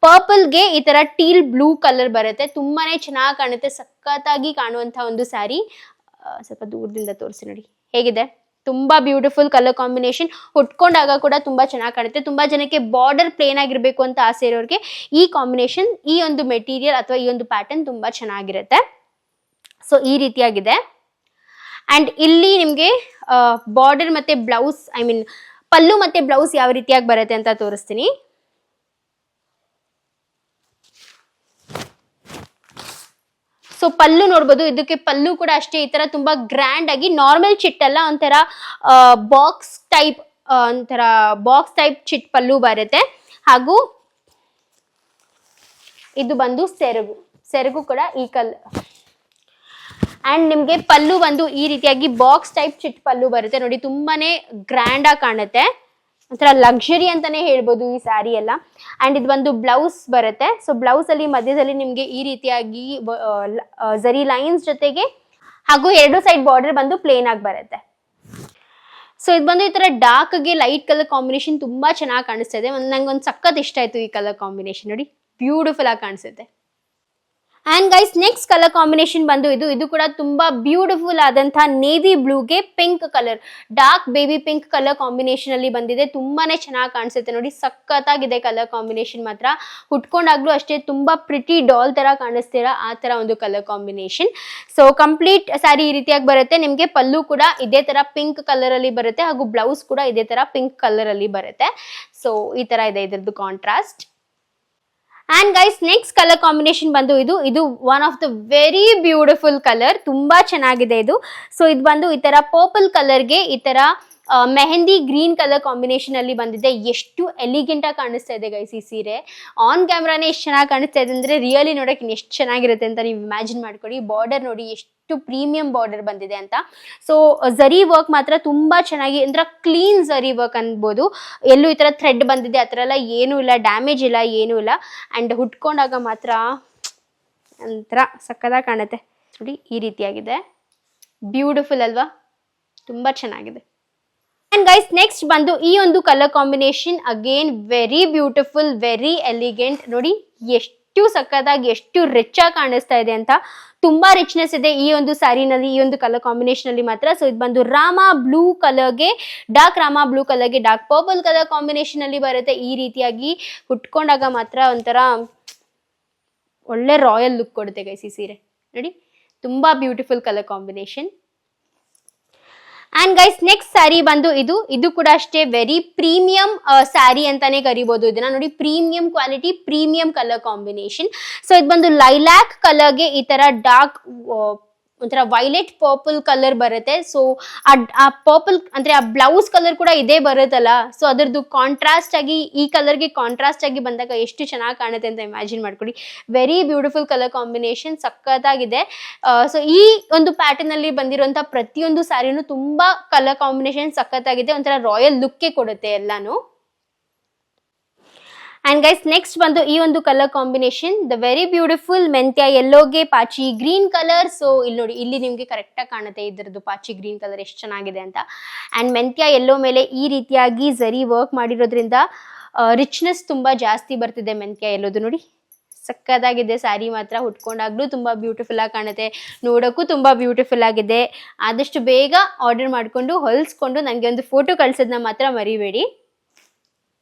ಪರ್ಪಲ್ಗೆ ಈ ತರ ಟೀಲ್ ಬ್ಲೂ ಕಲರ್ ಬರುತ್ತೆ. ತುಂಬಾನೇ ಚೆನ್ನಾಗಿ ಕಾಣುತ್ತೆ, ಸಖತ್ತಾಗಿ ಕಾಣುವಂತ ಒಂದು ಸ್ಯಾರಿ. ಸ್ವಲ್ಪ ದೂರದಿಂದ ತೋರಿಸಿ ನೋಡಿ ಹೇಗಿದೆ. ತುಂಬಾ ಬ್ಯೂಟಿಫುಲ್ ಕಲರ್ ಕಾಂಬಿನೇಷನ್, ಉಟ್ಕೊಂಡಾಗ ಕೂಡ ತುಂಬಾ ಚೆನ್ನಾಗಿ ಕಾಣುತ್ತೆ. ತುಂಬಾ ಜನಕ್ಕೆ ಬಾರ್ಡರ್ ಪ್ಲೇನ್ ಆಗಿರ್ಬೇಕು ಅಂತ ಆಸೆ ಇರೋರಿಗೆ ಈ ಕಾಂಬಿನೇಷನ್, ಈ ಒಂದು ಮೆಟೀರಿಯಲ್ ಅಥವಾ ಈ ಒಂದು ಪ್ಯಾಟರ್ನ್ ತುಂಬಾ ಚೆನ್ನಾಗಿರುತ್ತೆ. ಸೊ ಈ ರೀತಿಯಾಗಿದೆ. ಅಂಡ್ ಇಲ್ಲಿ ನಿಮ್ಗೆ ಬಾರ್ಡರ್ ಮತ್ತೆ ಬ್ಲೌಸ್, ಐ ಮೀನ್ ಪಲ್ಲು ಮತ್ತೆ ಬ್ಲೌಸ್ ಯಾವ ರೀತಿಯಾಗಿ ಬರುತ್ತೆ ಅಂತ ತೋರಿಸ್ತೀನಿ. ಸೊ ಪಲ್ಲು ನೋಡ್ಬೋದು, ಇದಕ್ಕೆ ಪಲ್ಲು ಕೂಡ ಅಷ್ಟೇ ಈ ತರ ತುಂಬಾ ಗ್ರ್ಯಾಂಡ್ ಆಗಿ, ನಾರ್ಮಲ್ ಚಿಟ್ ಅಲ್ಲ, ಒಂಥರ ಬಾಕ್ಸ್ ಟೈಪ್ ಚಿಟ್ ಪಲ್ಲು ಬರುತ್ತೆ. ಹಾಗೂ ಇದು ಬಂದು ಸೆರಗು ಕೂಡ ಈ ಅಂಡ್ ನಿಮ್ಗೆ ಪಲ್ಲು ಬಂದು ಈ ರೀತಿಯಾಗಿ ಬಾಕ್ಸ್ ಟೈಪ್ ಚಿಟ್ ಪಲ್ಲು ಬರುತ್ತೆ ನೋಡಿ. ತುಂಬಾನೇ ಗ್ರ್ಯಾಂಡ್ ಆಗಿ ಕಾಣುತ್ತೆ, ಒಂಥರ ಲಕ್ಸುರಿ ಅಂತಾನೆ ಹೇಳ್ಬೋದು ಈ ಸ್ಯಾರಿ ಎಲ್ಲ. ಅಂಡ್ ಇದು ಒಂದು ಬ್ಲೌಸ್ ಬರುತ್ತೆ. ಸೊ ಬ್ಲೌಸ್ ಅಲ್ಲಿ ಮಧ್ಯದಲ್ಲಿ ನಿಮ್ಗೆ ಈ ರೀತಿಯಾಗಿ ಝರಿ ಲೈನ್ಸ್ ಜೊತೆಗೆ ಹಾಗೂ ಎರಡು ಸೈಡ್ ಬಾರ್ಡರ್ ಬಂದು ಪ್ಲೇನ್ ಆಗಿ ಬರುತ್ತೆ. ಸೊ ಇದು ಬಂದು ಈ ತರ ಡಾರ್ಕ್ ಗೆ ಲೈಟ್ ಕಲರ್ ಕಾಂಬಿನೇಷನ್ ತುಂಬಾ ಚೆನ್ನಾಗಿ ಕಾಣಿಸ್ತಾ ಇದೆ. ನಂಗೆ ಒಂದು ಸಖತ್ ಇಷ್ಟ ಆಯ್ತು ಈ ಕಲರ್ ಕಾಂಬಿನೇಷನ್ ನೋಡಿ, ಬ್ಯೂಟಿಫುಲ್ ಆಗಿ ಕಾಣಿಸುತ್ತೆ. And guys next colour combination ಬಂದು ಇದು ಕೂಡ ತುಂಬಾ ಬ್ಯೂಟಿಫುಲ್ ಆದಂತಹ ನೇವಿ ಬ್ಲೂಗೆ pink colour, dark baby pink colour combination ಅಲ್ಲಿ ಬಂದಿದೆ. ತುಂಬಾನೇ ಚೆನ್ನಾಗಿ ಕಾಣಿಸುತ್ತೆ ನೋಡಿ, ಸಖತ್ತಾಗಿದೆ ಕಲರ್ ಕಾಂಬಿನೇಷನ್ ಮಾತ್ರ. ಹುಟ್ಕೊಂಡಾಗ್ಲೂ ಅಷ್ಟೇ ತುಂಬಾ ಪ್ರಿಟಿ ಡಾಲ್ ತರ ಕಾಣಿಸ್ತೀರಾ, ಆ ತರ ಒಂದು colour combination. So complete sari ಈ ರೀತಿಯಾಗಿ ಬರುತ್ತೆ. ನಿಮ್ಗೆ ಪಲ್ಲು ಕೂಡ ಇದೇ ತರ ಪಿಂಕ್ ಕಲರ್ ಅಲ್ಲಿ ಬರುತ್ತೆ, ಹಾಗೂ ಬ್ಲೌಸ್ ಕೂಡ ಇದೇ ತರ ಪಿಂಕ್ ಕಲರ್ ಅಲ್ಲಿ ಬರುತ್ತೆ. ಸೊ ಈ ತರ ಇದೆ ಇದ್ರದ್ದು contrast. And guys next colour combination ಬಂದು ಇದು one of the very beautiful colour, ತುಂಬಾ ಚೆನ್ನಾಗಿದೆ ಇದು. ಸೊ ಇದು ಬಂದು ಈ ತರ ಪರ್ಪಲ್ ಕಲರ್ಗೆ ಈ ತರ ಮೆಹಂದಿ ಗ್ರೀನ್ ಕಲರ್ ಕಾಂಬಿನೇಷನ್ ಅಲ್ಲಿ ಬಂದಿದೆ. ಎಷ್ಟು ಎಲಿಗೆಂಟ್ ಆಗಿ ಕಾಣಿಸ್ತಾ ಇದೆ ಗೈಸ್ ಈ ಸೀರೆ. ಆನ್ ಕ್ಯಾಮ್ರಾನೇ ಎಷ್ಟು ಚೆನ್ನಾಗಿ ಕಾಣಿಸ್ತಾ ಇದೆ ಅಂದ್ರೆ ರಿಯಲಿ ನೋಡಕ್ಕೆ ಎಷ್ಟು ಚೆನ್ನಾಗಿರುತ್ತೆ ಅಂತ ನೀವು ಇಮ್ಯಾಜಿನ್ ಮಾಡ್ಕೊಳ್ಳಿ. ಬಾರ್ಡರ್ ನೋಡಿ ಎಷ್ಟು ಪ್ರೀಮಿಯಂ ಬಾರ್ಡರ್ ಬಂದಿದೆ ಅಂತ. ಸೊ ಝರಿ ವರ್ಕ್ ಮಾತ್ರ ತುಂಬಾ ಚೆನ್ನಾಗಿ, ಅಂದ್ರೆ ಕ್ಲೀನ್ ಝರಿ ವರ್ಕ್ ಅನ್ಬೋದು. ಎಲ್ಲೂ ಈ ತರ ಥ್ರೆಡ್ ಬಂದಿದೆ ಆ ಥರ ಎಲ್ಲ ಏನೂ ಇಲ್ಲ, ಡ್ಯಾಮೇಜ್ ಇಲ್ಲ, ಏನೂ ಇಲ್ಲ. ಅಂಡ್ ಹುಟ್ಕೊಂಡಾಗ ಮಾತ್ರ ಒಂಥರ ಸಕ್ಕದಾಗಿ ಕಾಣುತ್ತೆ ನೋಡಿ, ಈ ರೀತಿಯಾಗಿದೆ. ಬ್ಯೂಟಿಫುಲ್ ಅಲ್ವಾ, ತುಂಬಾ ಚೆನ್ನಾಗಿದೆ. ಅಂಡ್ ಗೈಸ್ ನೆಕ್ಸ್ಟ್ ಬಂದು ಈ ಒಂದು colour combination again very beautiful, very elegant ನೋಡಿ, ಎಷ್ಟು ಸಕ್ಕತ್ತಾಗಿ ಎಷ್ಟು ರಿಚ್ ಆಗಿ ಕಾಣಿಸ್ತಾ ಇದೆ ಅಂತ. ತುಂಬಾ ರಿಚ್ನೆಸ್ ಇದೆ ಈ ಒಂದು ಸ್ಯಾರಿನಲ್ಲಿ, ಈ ಒಂದು ಕಲರ್ ಕಾಂಬಿನೇಷನ್ ಅಲ್ಲಿ ಮಾತ್ರ. ಸೊ ಇದು ಬಂದು ರಾಮಾ ಬ್ಲೂ ಕಲರ್ಗೆ, ಡಾರ್ಕ್ ರಾಮಾ ಬ್ಲೂ ಕಲರ್ಗೆ ಡಾರ್ಕ್ ಪರ್ಪಲ್ ಕಲರ್ ಕಾಂಬಿನೇಷನ್ ಅಲ್ಲಿ ಬರುತ್ತೆ. ಈ ರೀತಿಯಾಗಿ ಉಟ್ಕೊಂಡಾಗ ಮಾತ್ರ ಒಂಥರ ಒಳ್ಳೆ ರಾಯಲ್ ಲುಕ್ ಕೊಡುತ್ತೆ ಗೈಸ್ ಈ ಸೀರೆ ನೋಡಿ, ತುಂಬಾ beautiful colour combination. And guys next sari ಬಂದು ಇದು ಕೂಡ ಅಷ್ಟೇ ವೆರಿ ಪ್ರೀಮಿಯಂ ಸ್ಯಾರಿ ಅಂತಾನೆ ಕರಿಬಹುದು ಇದನ್ನ ನೋಡಿ. Premium quality, premium colour combination. So ಇದು ಬಂದು ಲೈಲಾಕ್ ಕಲರ್ಗೆ ಈ ತರ ಡಾರ್ಕ್ ಒಂಥರ ವೈಲೆಟ್ ಪರ್ಪಲ್ ಕಲರ್ ಬರುತ್ತೆ. ಸೊ ಆ ಪರ್ಪಲ್ ಅಂದ್ರೆ ಆ ಬ್ಲೌಸ್ ಕಲರ್ ಕೂಡ ಇದೇ ಬರುತ್ತಲ್ಲ, ಸೊ ಅದರದ್ದು ಕಾಂಟ್ರಾಸ್ಟ್ ಆಗಿ ಈ ಕಲರ್ಗೆ ಕಾಂಟ್ರಾಸ್ಟ್ ಆಗಿ ಬಂದಾಗ ಎಷ್ಟು ಚೆನ್ನಾಗಿ ಕಾಣುತ್ತೆ ಅಂತ ಇಮ್ಯಾಜಿನ್ ಮಾಡ್ಕೊಳ್ಳಿ. ವೆರಿ ಬ್ಯೂಟಿಫುಲ್ ಕಲರ್ ಕಾಂಬಿನೇಷನ್, ಸಖತ್ತಾಗಿದೆ. ಸೊ ಈ ಒಂದು ಪ್ಯಾಟರ್ನ್ ಅಲ್ಲಿ ಬಂದಿರುವಂತಹ ಪ್ರತಿಯೊಂದು ಸ್ಯಾರಿನೂ ತುಂಬಾ ಕಲರ್ ಕಾಂಬಿನೇಷನ್ ಸಖತ್ತಾಗಿದೆ, ಒಂಥರ ರಾಯಲ್ ಲುಕ್ ಕೊಡುತ್ತೆ ಎಲ್ಲಾನು. ಅಂಡ್ ಗೈಸ್ ನೆಕ್ಸ್ಟ್ ಬಂದು ಈ ಒಂದು colour combination the very beautiful ಮೆಂತ್ಯ ಯೆಲ್ಲೋಗೆ ಪಾಚಿ ಗ್ರೀನ್ ಕಲರ್. ಸೊ ಇಲ್ಲಿ ನೋಡಿ, ಇಲ್ಲಿ ನಿಮ್ಗೆ ಕರೆಕ್ಟ್ ಆಗಿ ಕಾಣುತ್ತೆ ಇದ್ರದ್ದು ಪಾಚಿ ಗ್ರೀನ್ ಕಲರ್ ಎಷ್ಟು ಚೆನ್ನಾಗಿದೆ ಅಂತ. ಅಂಡ್ ಮೆಂತ್ಯ ಯೆಲ್ಲೋ ಮೇಲೆ ಈ ರೀತಿಯಾಗಿ ಝರಿ ವರ್ಕ್ ಮಾಡಿರೋದ್ರಿಂದ ರಿಚ್ನೆಸ್ ತುಂಬಾ ಜಾಸ್ತಿ ಬರ್ತಿದೆ ಮೆಂತ್ಯ ಯೆಲ್ಲೋದು ನೋಡಿ, ಸಕ್ಕದಾಗಿದೆ ಸ್ಯಾರಿ ಮಾತ್ರ. ಉಟ್ಕೊಂಡಾಗ್ಲೂ ತುಂಬಾ ಬ್ಯೂಟಿಫುಲ್ ಆಗಿ ಕಾಣುತ್ತೆ, ನೋಡೋಕ್ಕೂ ತುಂಬಾ ಬ್ಯೂಟಿಫುಲ್ ಆಗಿದೆ. ಆದಷ್ಟು ಬೇಗ ಆರ್ಡರ್ ಮಾಡ್ಕೊಂಡು ಹೊಲಿಸ್ಕೊಂಡು ನನಗೆ ಒಂದು ಫೋಟೋ ಕಳ್ಸೋದನ್ನ ಮಾತ್ರ ಮರಿಬೇಡಿ.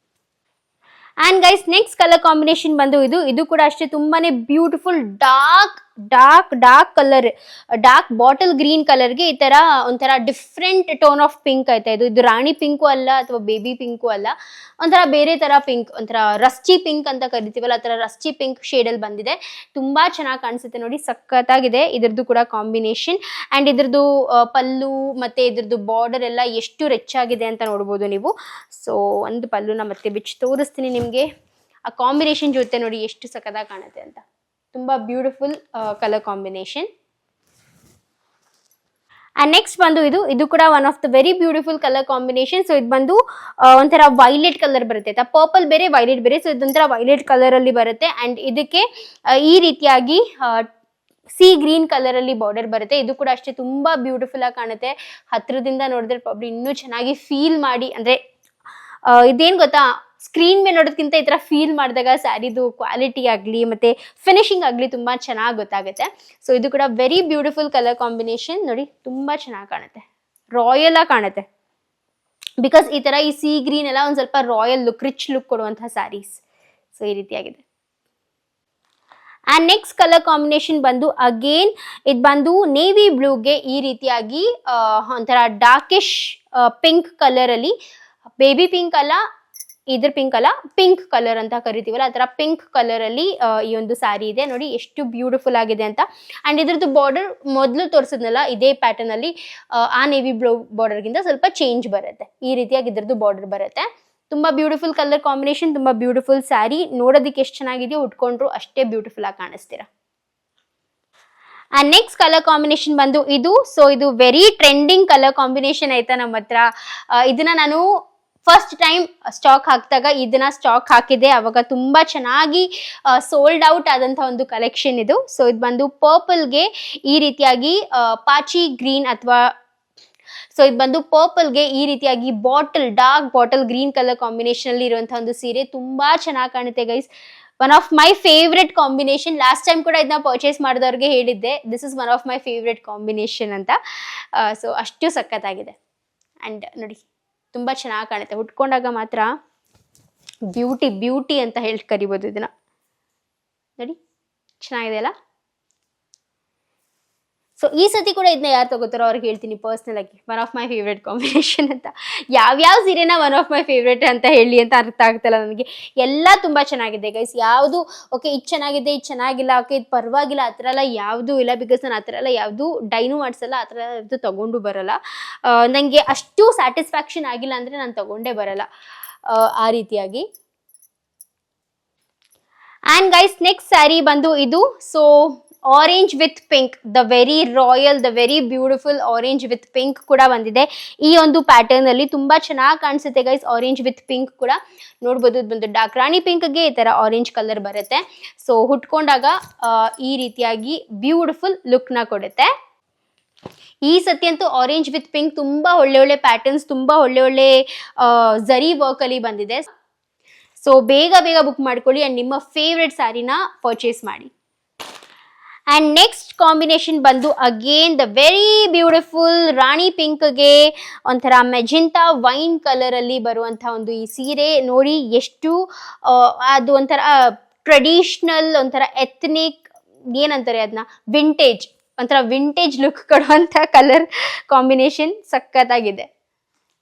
And guys next colour combination ಬಂದು ಇದು ಕೂಡ ಅಷ್ಟೇ ತುಂಬಾನೇ beautiful dark colour, dark bottle green ಕಲರ್ಗೆ ಈ ತರ ಒಂಥರ ಡಿಫ್ರೆಂಟ್ ಟೋನ್ ಆಫ್ ಪಿಂಕ್ ಆಯ್ತಾ. ಇದು ರಾಣಿ ಪಿಂಕು ಅಲ್ಲ ಅಥವಾ ಬೇಬಿ ಪಿಂಕು ಅಲ್ಲ, ಒಂಥರ ಬೇರೆ ತರ ಪಿಂಕ್, ಒಂಥರ ರಸ್ಟಿ ಪಿಂಕ್ ಅಂತ ಕರಿತೀವಲ್ಲ ಆ ತರ ರಸ್ಟಿ ಪಿಂಕ್ ಶೇಡ್ ಅಲ್ಲಿ ಬಂದಿದೆ. ತುಂಬಾ ಚೆನ್ನಾಗಿ ಕಾಣಿಸುತ್ತೆ ನೋಡಿ, ಸಖತ್ತಾಗಿದೆ ಇದ್ರದ್ದು ಕೂಡ ಕಾಂಬಿನೇಷನ್. ಅಂಡ್ ಇದ್ರದ್ದು ಪಲ್ಲು ಮತ್ತೆ ಇದ್ರದ್ದು ಬಾರ್ಡರ್ ಎಲ್ಲ ಎಷ್ಟು ರಿಚ್ ಆಗಿದೆ ಅಂತ ನೋಡ್ಬೋದು ನೀವು. ಸೊ ಒಂದು ಪಲ್ಲುನ ಮತ್ತೆ ಬಿಚ್ಚಿ ತೋರಿಸ್ತೀನಿ ನಿಮ್ಗೆ. ಆ ಕಾಂಬಿನೇಷನ್ ಜೊತೆ ನೋಡಿ ಎಷ್ಟು ಸಖತ್ತಾಗಿ ಕಾಣುತ್ತೆ ಅಂತ. ತುಂಬಾ beautiful colour combination. And next ಬಂದು ಇದು ಕೂಡ one of the very beautiful colour combination. So ಇದು ಬಂದು ಒಂಥರ ವೈಲೆಟ್ ಕಲರ್ ಬರುತ್ತೆ, ಪರ್ಪಲ್ ಬೇರೆ ವೈಲೆಟ್ ಬೇರೆ. ಸೊ ಇದೊಂಥರ ವೈಲೆಟ್ ಕಲರ್ ಅಲ್ಲಿ ಬರುತ್ತೆ. ಅಂಡ್ ಇದಕ್ಕೆ ಈ ರೀತಿಯಾಗಿ ಸಿ ಗ್ರೀನ್ ಕಲರ್ ಅಲ್ಲಿ ಬಾರ್ಡರ್ ಬರುತ್ತೆ. ಇದು ಕೂಡ ಅಷ್ಟೇ ತುಂಬಾ ಬ್ಯೂಟಿಫುಲ್ ಆಗಿ ಕಾಣುತ್ತೆ. ಹತ್ರದಿಂದ ನೋಡಿದ್ರೆ ಪ್ರಾಬ್ಲಿ ಇನ್ನೂ ಚೆನ್ನಾಗಿ ಫೀಲ್ ಮಾಡಿ, ಅಂದ್ರೆ ಇದೇನ್ ಗೊತ್ತಾ, ಸ್ಕ್ರೀನ್ ಮೇಲೆ ನೋಡೋದಕ್ಕಿಂತ ಈ ತರ ಫೀಲ್ ಮಾಡಿದಾಗ ಸ್ಯಾರಿದು ಕ್ವಾಲಿಟಿ ಆಗಲಿ ಮತ್ತೆ ಫಿನಿಶಿಂಗ್ ಆಗಲಿ ತುಂಬಾ ಚೆನ್ನಾಗಿ ಗೊತ್ತಾಗುತ್ತೆ. ಸೊ ಇದು ಕೂಡ ವೆರಿ ಬ್ಯೂಟಿಫುಲ್ ಕಲರ್ ಕಾಂಬಿನೇಷನ್. ನೋಡಿ ತುಂಬಾ ಚೆನ್ನಾಗಿ ಕಾಣುತ್ತೆ, ರಾಯಲ್ ಆಗಿ ಕಾಣುತ್ತೆ. ಬಿಕಾಸ್ ಈ ತರ ಈ ಸಿ ಗ್ರೀನ್ ಎಲ್ಲ ಒಂದ್ ಸ್ವಲ್ಪ ರಾಯಲ್ ಲುಕ್, ರಿಚ್ ಲುಕ್ ಕೊಡುವಂತಹ ಸ್ಯಾರೀಸ್. ಸೊ ಈ ರೀತಿಯಾಗಿದೆ. ಅಂಡ್ ನೆಕ್ಸ್ಟ್ ಕಲರ್ ಕಾಂಬಿನೇಷನ್ ಬಂದು ಅಗೇನ್ ಇದು ಬಂದು ನೇವಿ ಬ್ಲೂಗೆ ಈ ರೀತಿಯಾಗಿ ಒಂಥರ ಡಾರ್ಕಿಶ್ ಪಿಂಕ್ ಕಲರ್ ಅಲ್ಲಿ, ಬೇಬಿ ಪಿಂಕ್ ಅಲ್ಲ, ಇದ್ರ ಪಿಂಕ್ ಅಲ್ಲ, ಪಿಂಕ್ ಕಲರ್ ಅಂತ ಕರಿತೀವಲ್ಲ ಆ ತರ ಪಿಂಕ್ ಕಲರ್ ಅಲ್ಲಿ ಈ ಒಂದು ಸ್ಯಾರಿ ಇದೆ. ನೋಡಿ ಎಷ್ಟು ಬ್ಯೂಟಿಫುಲ್ ಆಗಿದೆ ಅಂತ. ಅಂಡ್ ಇದ್ರದ್ದು ಬಾರ್ಡರ್ ಮೊದಲು ತೋರಿಸಿದ್ನಲ್ಲ ಇದೇ ಪ್ಯಾಟರ್ನ್ ಅಲ್ಲಿ ಆ ನೇವಿ ಬ್ಲೂ ಬಾರ್ಡರ್ ಗಿಂತ ಸ್ವಲ್ಪ ಚೇಂಜ್ ಬರುತ್ತೆ. ಈ ರೀತಿಯಾಗಿ ಇದ್ರದ್ದು ಬಾರ್ಡರ್ ಬರುತ್ತೆ. ತುಂಬಾ ಬ್ಯೂಟಿಫುಲ್ ಕಲರ್ ಕಾಂಬಿನೇಷನ್, ತುಂಬಾ ಬ್ಯೂಟಿಫುಲ್ ಸ್ಯಾರಿ. ನೋಡೋದಕ್ಕೆ ಎಷ್ಟು ಚೆನ್ನಾಗಿದೆಯೋ, ಉಟ್ಕೊಂಡ್ರು ಅಷ್ಟೇ ಬ್ಯೂಟಿಫುಲ್ ಆಗಿ ಕಾಣಿಸ್ತೀರಾ. ಅಂಡ್ ನೆಕ್ಸ್ಟ್ ಕಲರ್ ಕಾಂಬಿನೇಷನ್ ಬಂದು ಇದು. ಸೊ ಇದು ವೆರಿ ಟ್ರೆಂಡಿಂಗ್ ಕಲರ್ ಕಾಂಬಿನೇಷನ್ ಆಯ್ತಾ ನಮ್ಮ ಹತ್ರ. ಇದನ್ನ ನಾನು ಫಸ್ಟ್ ಟೈಮ್ ಸ್ಟಾಕ್ ಹಾಕಿದಾಗ ಇದನ್ನ ಸ್ಟಾಕ್ ಹಾಕಿದೆ, ಅವಾಗ ತುಂಬಾ ಚೆನ್ನಾಗಿ ಸೋಲ್ಡ್ ಔಟ್ ಆದಂತಹ ಒಂದು ಕಲೆಕ್ಷನ್ ಇದು. ಸೊ ಇದು ಬಂದು ಪರ್ಪಲ್ಗೆ ಈ ರೀತಿಯಾಗಿ ಪಾಚಿ ಗ್ರೀನ್ ಅಥವಾ ಸೊ ಇದು ಬಂದು ಪರ್ಪಲ್ಗೆ ಈ ರೀತಿಯಾಗಿ dark bottle green colour combination ಅಲ್ಲಿ ಇರುವಂತಹ ಒಂದು ಸೀರೆ. ತುಂಬಾ ಚೆನ್ನಾಗಿ ಕಾಣುತ್ತೆ guys. One of my favourite combination. Last time ಕೂಡ ಇದನ್ನ ಪರ್ಚೇಸ್ ಮಾಡಿದವ್ರಿಗೆ ಹೇಳಿದ್ದೆ, this is one of my favourite combination ಅಂತ. ಸೊ ಅಷ್ಟು ಸಖತ್ತಾಗಿದೆ. ಅಂಡ್ ನೋಡಿ ತುಂಬಾ ಚೆನ್ನಾಗಿ ಕಾಣುತ್ತೆ, ಉಟ್ಕೊಂಡಾಗ ಮಾತ್ರ ಬ್ಯೂಟಿ ಅಂತ ಹೇಳಿ ಕರಿಬೋದು ಇದನ್ನ. ನೋಡಿ ಚೆನ್ನಾಗಿದೆ ಅಲ್ಲ. ಸೊ ಈ ಸತಿ ಕೂಡ ಇದನ್ನ ಯಾರು ತಗೋತಾರೋ ಅವ್ರಿಗೆ ಹೇಳ್ತೀನಿ ಪರ್ಸ್ನಲ್ ಆಗಿ one of my favourite combination ಅಂತ. ಯಾವ್ಯಾವ ಸೀರೆನ ಒನ್ ಆಫ್ ಮೈ ಫೇವ್ರೆಟ್ ಅಂತ ಹೇಳಿ ಅಂತ ಅರ್ಥ ಆಗ್ತಲ್ಲ ನನಗೆ. ಎಲ್ಲ ತುಂಬಾ ಚೆನ್ನಾಗಿದೆ ಗೈಸ್. ಯಾವುದು ಓಕೆ ಇದು ಚೆನ್ನಾಗಿದೆ ಇದು ಚೆನ್ನಾಗಿಲ್ಲ, ಓಕೆ ಇದು ಪರವಾಗಿಲ್ಲ, ಆ ಥರ ಎಲ್ಲ ಯಾವುದೂ ಇಲ್ಲ. ಬಿಕಾಸ್ ನಾನು ಆ ಥರ ಎಲ್ಲ ಯಾವುದು ಡೈನು ಮಾಡಿಸಲ್ಲ, ಆ ಥರ ಯಾವುದು ತಗೊಂಡು ಬರಲ್ಲ. ನನಗೆ ಅಷ್ಟು ಸ್ಯಾಟಿಸ್ಫ್ಯಾಕ್ಷನ್ ಆಗಿಲ್ಲ ಅಂದರೆ ನಾನು ತಗೊಂಡೇ ಬರಲ್ಲ ಆ ರೀತಿಯಾಗಿ. ಆ್ಯಂಡ್ ಗೈಸ್ ನೆಕ್ಸ್ಟ್ ಸ್ಯಾರಿ ಬಂದು ಇದು. So orange with pink, the very royal, the very beautiful orange with pink ಕೂಡ ಬಂದಿದೆ ಈ ಒಂದು ಪ್ಯಾಟರ್ನ್ ಅಲ್ಲಿ. ತುಂಬಾ ಚೆನ್ನಾಗಿ ಕಾಣಿಸುತ್ತೆ ಗೈಸ್. ಆರೆಂಜ್ ವಿತ್ ಪಿಂಕ್ ಕೂಡ ನೋಡ್ಬೋದು. ಇದು ಬಂದು ಡಾರ್ಕ್ ರಾಣಿ ಪಿಂಕ್ಗೆ ಈ ತರ ಆರೆಂಜ್ ಕಲರ್ ಬರುತ್ತೆ. ಸೊ ಹುಟ್ಕೊಂಡಾಗ ಈ ರೀತಿಯಾಗಿ ಬ್ಯೂಟಿಫುಲ್ ಲುಕ್ ನ ಕೊಡುತ್ತೆ. ಈ ಸತಿ ಅಂತೂ ಆರೆಂಜ್ ವಿತ್ ಪಿಂಕ್ ತುಂಬಾ ಒಳ್ಳೆ ಪ್ಯಾಟರ್ನ್ಸ್, ತುಂಬಾ ಒಳ್ಳೆ ಝರಿ ವರ್ಕ್ ಅಲ್ಲಿ ಬಂದಿದೆ. ಸೊ ಬೇಗ ಬುಕ್ ಮಾಡ್ಕೊಳ್ಳಿ ಅಂಡ್ ನಿಮ್ಮ ಫೇವ್ರೆಟ್ ಸ್ಯಾರಿನ ಪರ್ಚೇಸ್ ಮಾಡಿ. ಅಂಡ್ ನೆಕ್ಸ್ಟ್ ಕಾಂಬಿನೇಷನ್ ಬಂದು ಅಗೇನ್ ದ ವೆರಿ ಬ್ಯೂಟಿಫುಲ್ ರಾಣಿ ಪಿಂಕ್ಗೆ ಒಂಥರ ಮೆಜೆಂಟಾ ವೈನ್ ಕಲರ್ ಅಲ್ಲಿ ಬರುವಂತಹ ಒಂದು ಈ ಸೀರೆ. ನೋಡಿ ಎಷ್ಟು ಅದು ಒಂಥರ ಟ್ರೆಡಿಷನಲ್, ಒಂಥರ ಎಥ್ನಿಕ್, ಏನಂತಾರೆ ಅದನ್ನ, ವಿಂಟೇಜ್, ಒಂಥರ ವಿಂಟೇಜ್ ಲುಕ್ ಕೊಡುವಂತ ಕಲರ್ ಕಾಂಬಿನೇಷನ್. ಸಖತ್ತಾಗಿದೆ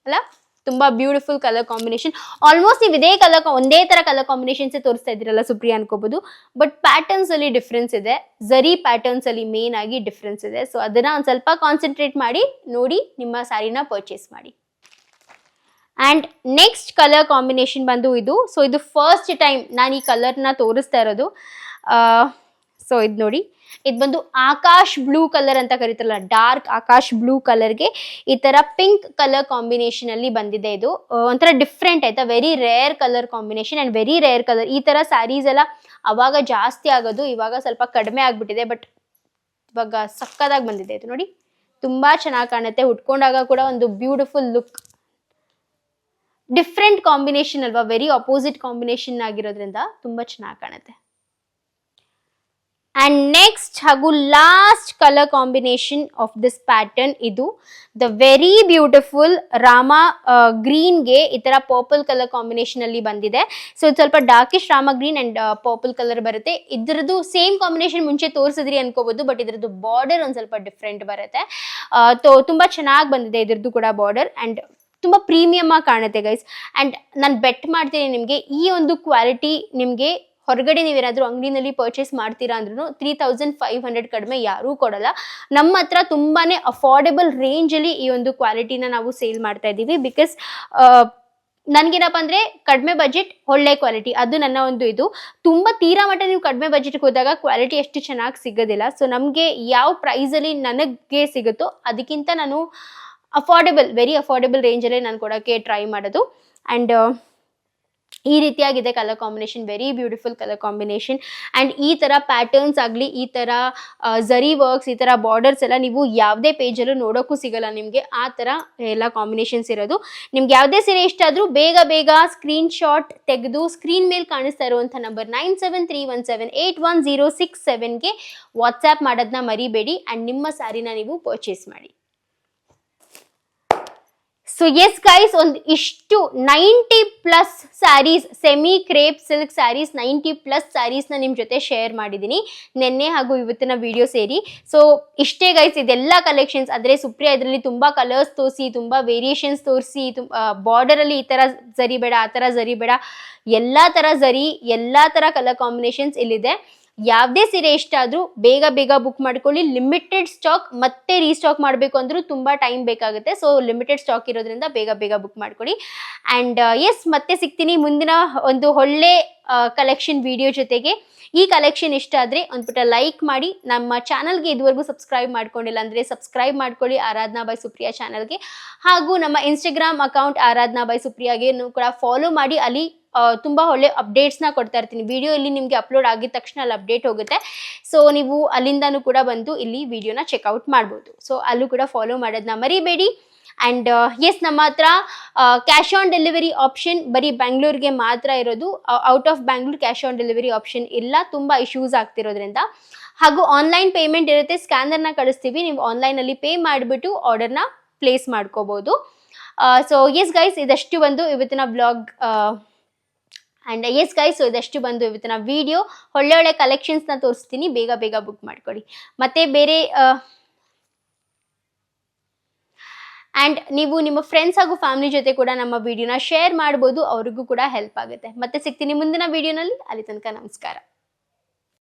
ಅಲ್ಲ. ತುಂಬಾ ಬ್ಯೂಟಿಫುಲ್ ಕಲರ್ ಕಾಂಬಿನೇಷನ್. ಆಲ್ಮೋಸ್ಟ್ ನೀವು ಇದೇ ಒಂದೇ ತರ ಕಲರ್ ಕಾಂಬಿನೇಷನ್ಸ್ ತೋರಿಸ್ತಾ ಇದ್ದೀರಲ್ಲ ಸುಪ್ರಿಯಾ ಅನ್ಕೋಬಹುದು. ಬಟ್ ಪ್ಯಾಟರ್ನ್ಸ್ ಅಲ್ಲಿ ಡಿಫ್ರೆನ್ಸ್ ಇದೆ, ಝರಿ ಪ್ಯಾಟರ್ನ್ಸ್ ಅಲ್ಲಿ ಮೇನ್ ಆಗಿ ಡಿಫ್ರೆನ್ಸ್ ಇದೆ. ಸೊ ಅದನ್ನ ಒಂದ್ ಸ್ವಲ್ಪ ಕಾನ್ಸಂಟ್ರೇಟ್ ಮಾಡಿ ನೋಡಿ ನಿಮ್ಮ ಸ್ಯಾರಿನ ಪರ್ಚೇಸ್ ಮಾಡಿ. ಅಂಡ್ ನೆಕ್ಸ್ಟ್ ಕಲರ್ ಕಾಂಬಿನೇಷನ್ ಬಂದು ಇದು. ಸೊ ಇದು ಫಸ್ಟ್ ಟೈಮ್ ನಾನು ಈ ಕಲರ್ನ ತೋರಿಸ್ತಾ ಇರೋದು. ಸೊ ಇದು ನೋಡಿ, ಇದು ಬಂದು ಆಕಾಶ್ ಬ್ಲೂ ಕಲರ್ ಅಂತ ಕರೀತಾರಲ್ಲ, ಡಾರ್ಕ್ ಆಕಾಶ್ ಬ್ಲೂ ಕಲರ್ಗೆ ಈ ತರ ಪಿಂಕ್ ಕಲರ್ ಕಾಂಬಿನೇಷನ್ ಅಲ್ಲಿ ಬಂದಿದೆ. ಇದು ಒಂಥರ ಡಿಫ್ರೆಂಟ್ ಆಯ್ತಾ, very rare colour combination and very rare colour. ಈ ತರ ಸ್ಯಾರೀಸ್ ಎಲ್ಲ ಅವಾಗ ಜಾಸ್ತಿ ಆಗೋದು, ಇವಾಗ ಸ್ವಲ್ಪ ಕಡಿಮೆ ಆಗ್ಬಿಟ್ಟಿದೆ. ಬಟ್ ಇವಾಗ ಸಕ್ಕದಾಗಿ ಬಂದಿದೆ ಇದು ನೋಡಿ, ತುಂಬಾ ಚೆನ್ನಾಗಿ ಕಾಣುತ್ತೆ. ಉಟ್ಕೊಂಡಾಗ ಕೂಡ ಒಂದು ಬ್ಯೂಟಿಫುಲ್ ಲುಕ್. ಡಿಫ್ರೆಂಟ್ ಕಾಂಬಿನೇಷನ್ ಅಲ್ವಾ, ವೆರಿ ಅಪೋಸಿಟ್ ಕಾಂಬಿನೇಷನ್ ಆಗಿರೋದ್ರಿಂದ ತುಂಬಾ ಚೆನ್ನಾಗಿ ಕಾಣುತ್ತೆ. ಅಂಡ್ ನೆಕ್ಸ್ಟ್ ಹಾಗೂ last colour combination of this pattern ಇದು ದ ವೆರಿ ಬ್ಯೂಟಿಫುಲ್ ರಾಮ ಗ್ರೀನ್ಗೆ ಈ ತರ ಪರ್ಪಲ್ ಕಲರ್ ಕಾಂಬಿನೇಷನ್ ಅಲ್ಲಿ ಬಂದಿದೆ. ಸೊ ಇದು ಸ್ವಲ್ಪ darkish Rama green and purple colour ಬರುತ್ತೆ. ಇದ್ರದ್ದು ಸೇಮ್ ಕಾಂಬಿನೇಷನ್ ಮುಂಚೆ ತೋರಿಸಿದ್ರಿ ಅನ್ಕೋಬಹುದು, ಬಟ್ ಇದ್ರದ್ದು ಬಾರ್ಡರ್ ಒಂದ್ ಸ್ವಲ್ಪ ಡಿಫ್ರೆಂಟ್ ಬರುತ್ತೆ. ತುಂಬಾ ಚೆನ್ನಾಗಿ ಬಂದಿದೆ ಇದ್ರದ್ದು ಕೂಡ ಬಾರ್ಡರ್ ಅಂಡ್ ತುಂಬಾ ಪ್ರೀಮಿಯಮ್ ಆಗಿ ಕಾಣುತ್ತೆ ಗೈಸ್. ಅಂಡ್ ನಾನು ಬೆಟ್ ಮಾಡ್ತೀನಿ ನಿಮ್ಗೆ ಈ ಒಂದು ಕ್ವಾಲಿಟಿ ನಿಮ್ಗೆ ಹೊರಗಡೆ ನೀವೇನಾದ್ರೂ ಅಂಗಡಿನಲ್ಲಿ ಪರ್ಚೇಸ್ ಮಾಡ್ತೀರಾ ಅಂದ್ರೂ 3500 ಕಡಿಮೆ ಯಾರೂ ಕೊಡಲ್ಲ. ನಮ್ಮ ಹತ್ರ ತುಂಬಾನೇ ಅಫೋರ್ಡೆಬಲ್ ರೇಂಜ್ ಅಲ್ಲಿ ಈ ಒಂದು ಕ್ವಾಲಿಟಿನ ನಾವು ಸೇಲ್ ಮಾಡ್ತಾ ಇದ್ದೀವಿ. ಬಿಕಾಸ್ ನನ್ಗೇನಪ್ಪ ಅಂದ್ರೆ ಕಡಿಮೆ ಬಜೆಟ್ ಒಳ್ಳೆ ಕ್ವಾಲಿಟಿ, ಅದು ನನ್ನ ಒಂದು ಇದು. ತುಂಬಾ ತೀರಾ ಮಟ್ಟ ನೀವು ಕಡಿಮೆ ಬಜೆಟ್ಗೆ ಹೋದಾಗ ಕ್ವಾಲಿಟಿ ಎಷ್ಟು ಚೆನ್ನಾಗಿ ಸಿಗೋದಿಲ್ಲ. ಸೊ ನಮಗೆ ಯಾವ ಪ್ರೈಸ್ ಅಲ್ಲಿ ನನಗೆ ಸಿಗುತ್ತೋ ಅದಕ್ಕಿಂತ ನಾನು ವೆರಿ ಅಫೋರ್ಡೆಬಲ್ ರೇಂಜ್ ಅಲ್ಲಿ ನಾನು ಕೊಡೋಕ್ಕೆ ಟ್ರೈ ಮಾಡೋದು. ಅಂಡ್ ಈ ರೀತಿಯಾಗಿದೆ colour combination, very beautiful colour combination. And ಈ ತರ ಪ್ಯಾಟರ್ನ್ಸ್ ಆಗಲಿ, ಈ ತರ ಝರಿ ವರ್ಕ್ಸ್, ಈ ತರ ಬಾರ್ಡರ್ಸ್ ಎಲ್ಲ ನೀವು ಯಾವುದೇ ಪೇಜಲ್ಲೂ ನೋಡೋಕ್ಕೂ ಸಿಗಲ್ಲ ನಿಮಗೆ. ಆ ತರ ಎಲ್ಲ ಕಾಂಬಿನೇಷನ್ಸ್ ಇರೋದು. ನಿಮ್ಗೆ ಯಾವುದೇ ಸೀರೆ ಇಷ್ಟ ಆದ್ರೂ ಬೇಗ ಸ್ಕ್ರೀನ್ ಶಾಟ್ ತೆಗೆದು ಸ್ಕ್ರೀನ್ ಮೇಲೆ ಕಾಣಿಸ್ತಾ ಇರುವಂಥ ನಂಬರ್ 9731781067ಗೆ ವಾಟ್ಸ್ಆ್ಯಪ್ ಮಾಡೋದನ್ನ ಮರಿಬೇಡಿ. ಅಂಡ್ ನಿಮ್ಮ ಸ್ಯಾರಿನ ನೀವು ಪರ್ಚೇಸ್ ಮಾಡಿ. ಸೊ ಎಸ್ ಗೈಸ್, ಒಂದು ಇಷ್ಟು 90+ sarees, semi crepe silk sarees 90+ ಸ್ಯಾರೀಸ್ನ ನಿಮ್ಮ ಜೊತೆ ಶೇರ್ ಮಾಡಿದ್ದೀನಿ ನಿನ್ನೆ ಹಾಗೂ ಇವತ್ತಿನ ವಿಡಿಯೋ ಸೇರಿ. ಸೊ ಇಷ್ಟೇ ಗೈಸ್, ಇದೆಲ್ಲ ಕಲೆಕ್ಷನ್ಸ್. ಆದರೆ ಸುಪ್ರಿಯಾ ಇದರಲ್ಲಿ ತುಂಬ ಕಲರ್ಸ್ ತೋರಿಸಿ, ತುಂಬ ವೇರಿಯೇಷನ್ಸ್ ತೋರಿಸಿ, ಬಾರ್ಡರಲ್ಲಿ ಈ ಥರ ಝರಿ ಬೇಡ, ಆ ಥರ ಝರಿ ಬೇಡ, ಎಲ್ಲ ಥರ ಝರಿ, ಎಲ್ಲ ಥರ ಕಲರ್ ಕಾಂಬಿನೇಷನ್ಸ್ ಇಲ್ಲಿದೆ. ಯಾವುದೇ ಸೀರೆ ಇಷ್ಟ ಆದ್ರೂ ಬೇಗ ಬುಕ್ ಮಾಡ್ಕೊಳ್ಳಿ. ಲಿಮಿಟೆಡ್ ಸ್ಟಾಕ್, ಮತ್ತೆ ರೀಸ್ಟಾಕ್ ಮಾಡಬೇಕು ಅಂದ್ರೂ ತುಂಬಾ ಟೈಮ್ ಬೇಕಾಗುತ್ತೆ. ಸೊ ಲಿಮಿಟೆಡ್ ಸ್ಟಾಕ್ ಇರೋದ್ರಿಂದ ಬೇಗ ಬುಕ್ ಮಾಡ್ಕೊಳ್ಳಿ. ಅಂಡ್ ಎಸ್, ಮತ್ತೆ ಸಿಗ್ತೀನಿ ಮುಂದಿನ ಒಂದು ಒಳ್ಳೆ ಕಲೆಕ್ಷನ್ ವಿಡಿಯೋ ಜೊತೆಗೆ. ಈ ಕಲೆಕ್ಷನ್ ಇಷ್ಟ ಆದ್ರೆ ಒಂದ್ಬಿಟ್ಟ ಲೈಕ್ ಮಾಡಿ. ನಮ್ಮ ಚಾನಲ್ಗೆ ಇದುವರೆಗೂ ಸಬ್ಸ್ಕ್ರೈಬ್ ಮಾಡ್ಕೊಂಡಿಲ್ಲ ಅಂದ್ರೆ ಸಬ್ಸ್ಕ್ರೈಬ್ ಮಾಡ್ಕೊಳ್ಳಿ ಆರಾಧನಾ ಬೈ ಸುಪ್ರಿಯಾ ಚಾನಲ್ಗೆ. ಹಾಗೂ ನಮ್ಮ ಇನ್ಸ್ಟಾಗ್ರಾಮ್ ಅಕೌಂಟ್ ಆರಾಧನಾ ಬೈ ಸುಪ್ರಿಯಾಗೆ ಕೂಡ ಫಾಲೋ ಮಾಡಿ. ಅಲ್ಲಿ ತುಂಬಾ ಒಳ್ಳೆ ಅಪ್ಡೇಟ್ಸ್ನ ಕೊಡ್ತಾ ಇರ್ತೀನಿ. ವಿಡಿಯೋ ಇಲ್ಲಿ ನಿಮಗೆ ಅಪ್ಲೋಡ್ ಆಗಿದ ತಕ್ಷಣ ಅಲ್ಲಿ ಅಪ್ಡೇಟ್ ಹೋಗುತ್ತೆ. ಸೊ ನೀವು ಅಲ್ಲಿಂದನೂ ಕೂಡ ಬಂದು ಇಲ್ಲಿ ವಿಡಿಯೋನ ಚೆಕ್ಔಟ್ ಮಾಡ್ಬೋದು. ಸೊ ಅಲ್ಲೂ ಕೂಡ ಫಾಲೋ ಮಾಡೋದನ್ನ ಮರಿಬೇಡಿ. ಅಂಡ್ ಎಸ್, ನಮ್ಮ ಹತ್ರ ಕ್ಯಾಶ್ ಆನ್ ಡೆಲಿವರಿ ಆಪ್ಷನ್ ಬರೀ ಬ್ಯಾಂಗ್ಳೂರ್ಗೆ ಮಾತ್ರ ಇರೋದು. Out of Bangalore cash on delivery option ಇಲ್ಲ, ತುಂಬ ಇಶ್ಯೂಸ್ ಆಗ್ತಿರೋದ್ರಿಂದ. ಹಾಗೂ ಆನ್ಲೈನ್ ಪೇಮೆಂಟ್ ಇರುತ್ತೆ, ಸ್ಕ್ಯಾನರ್ನ ಕಳಿಸ್ತೀವಿ, ನೀವು ಆನ್ಲೈನಲ್ಲಿ ಪೇ ಮಾಡಿಬಿಟ್ಟು ಆರ್ಡರ್ನ ಪ್ಲೇಸ್ ಮಾಡ್ಕೋಬೋದು. ಸೊ ಎಸ್ ಗೈಸ್, ಇದಷ್ಟು ಬಂದು ಇವತ್ತಿನ blog. And yes guys, so ಇದಷ್ಟು ಬಂದು ಇವತ್ತಿನ ವಿಡಿಯೋ. ಒಳ್ಳೆ ಕಲೆಕ್ಷನ್ಸ್ನ ತೋರಿಸ್ತೀನಿ, ಬೇಗ ಬುಕ್ ಮಾಡ್ಕೊಳ್ಳಿ. ಮತ್ತೆ ಬೇರೆ ಅಂಡ್ ನೀವು ನಿಮ್ಮ ಫ್ರೆಂಡ್ಸ್ ಹಾಗೂ ಫ್ಯಾಮಿಲಿ ಜೊತೆ ಕೂಡ ನಮ್ಮ ವಿಡಿಯೋನ ಶೇರ್ ಮಾಡ್ಬೋದು, ಅವ್ರಿಗೂ ಕೂಡ ಹೆಲ್ಪ್ ಆಗುತ್ತೆ. ಮತ್ತೆ ಸಿಗ್ತೀನಿ ಮುಂದಿನ ವಿಡಿಯೋನಲ್ಲಿ. ಅಲ್ಲಿ ತನಕ ನಮಸ್ಕಾರ.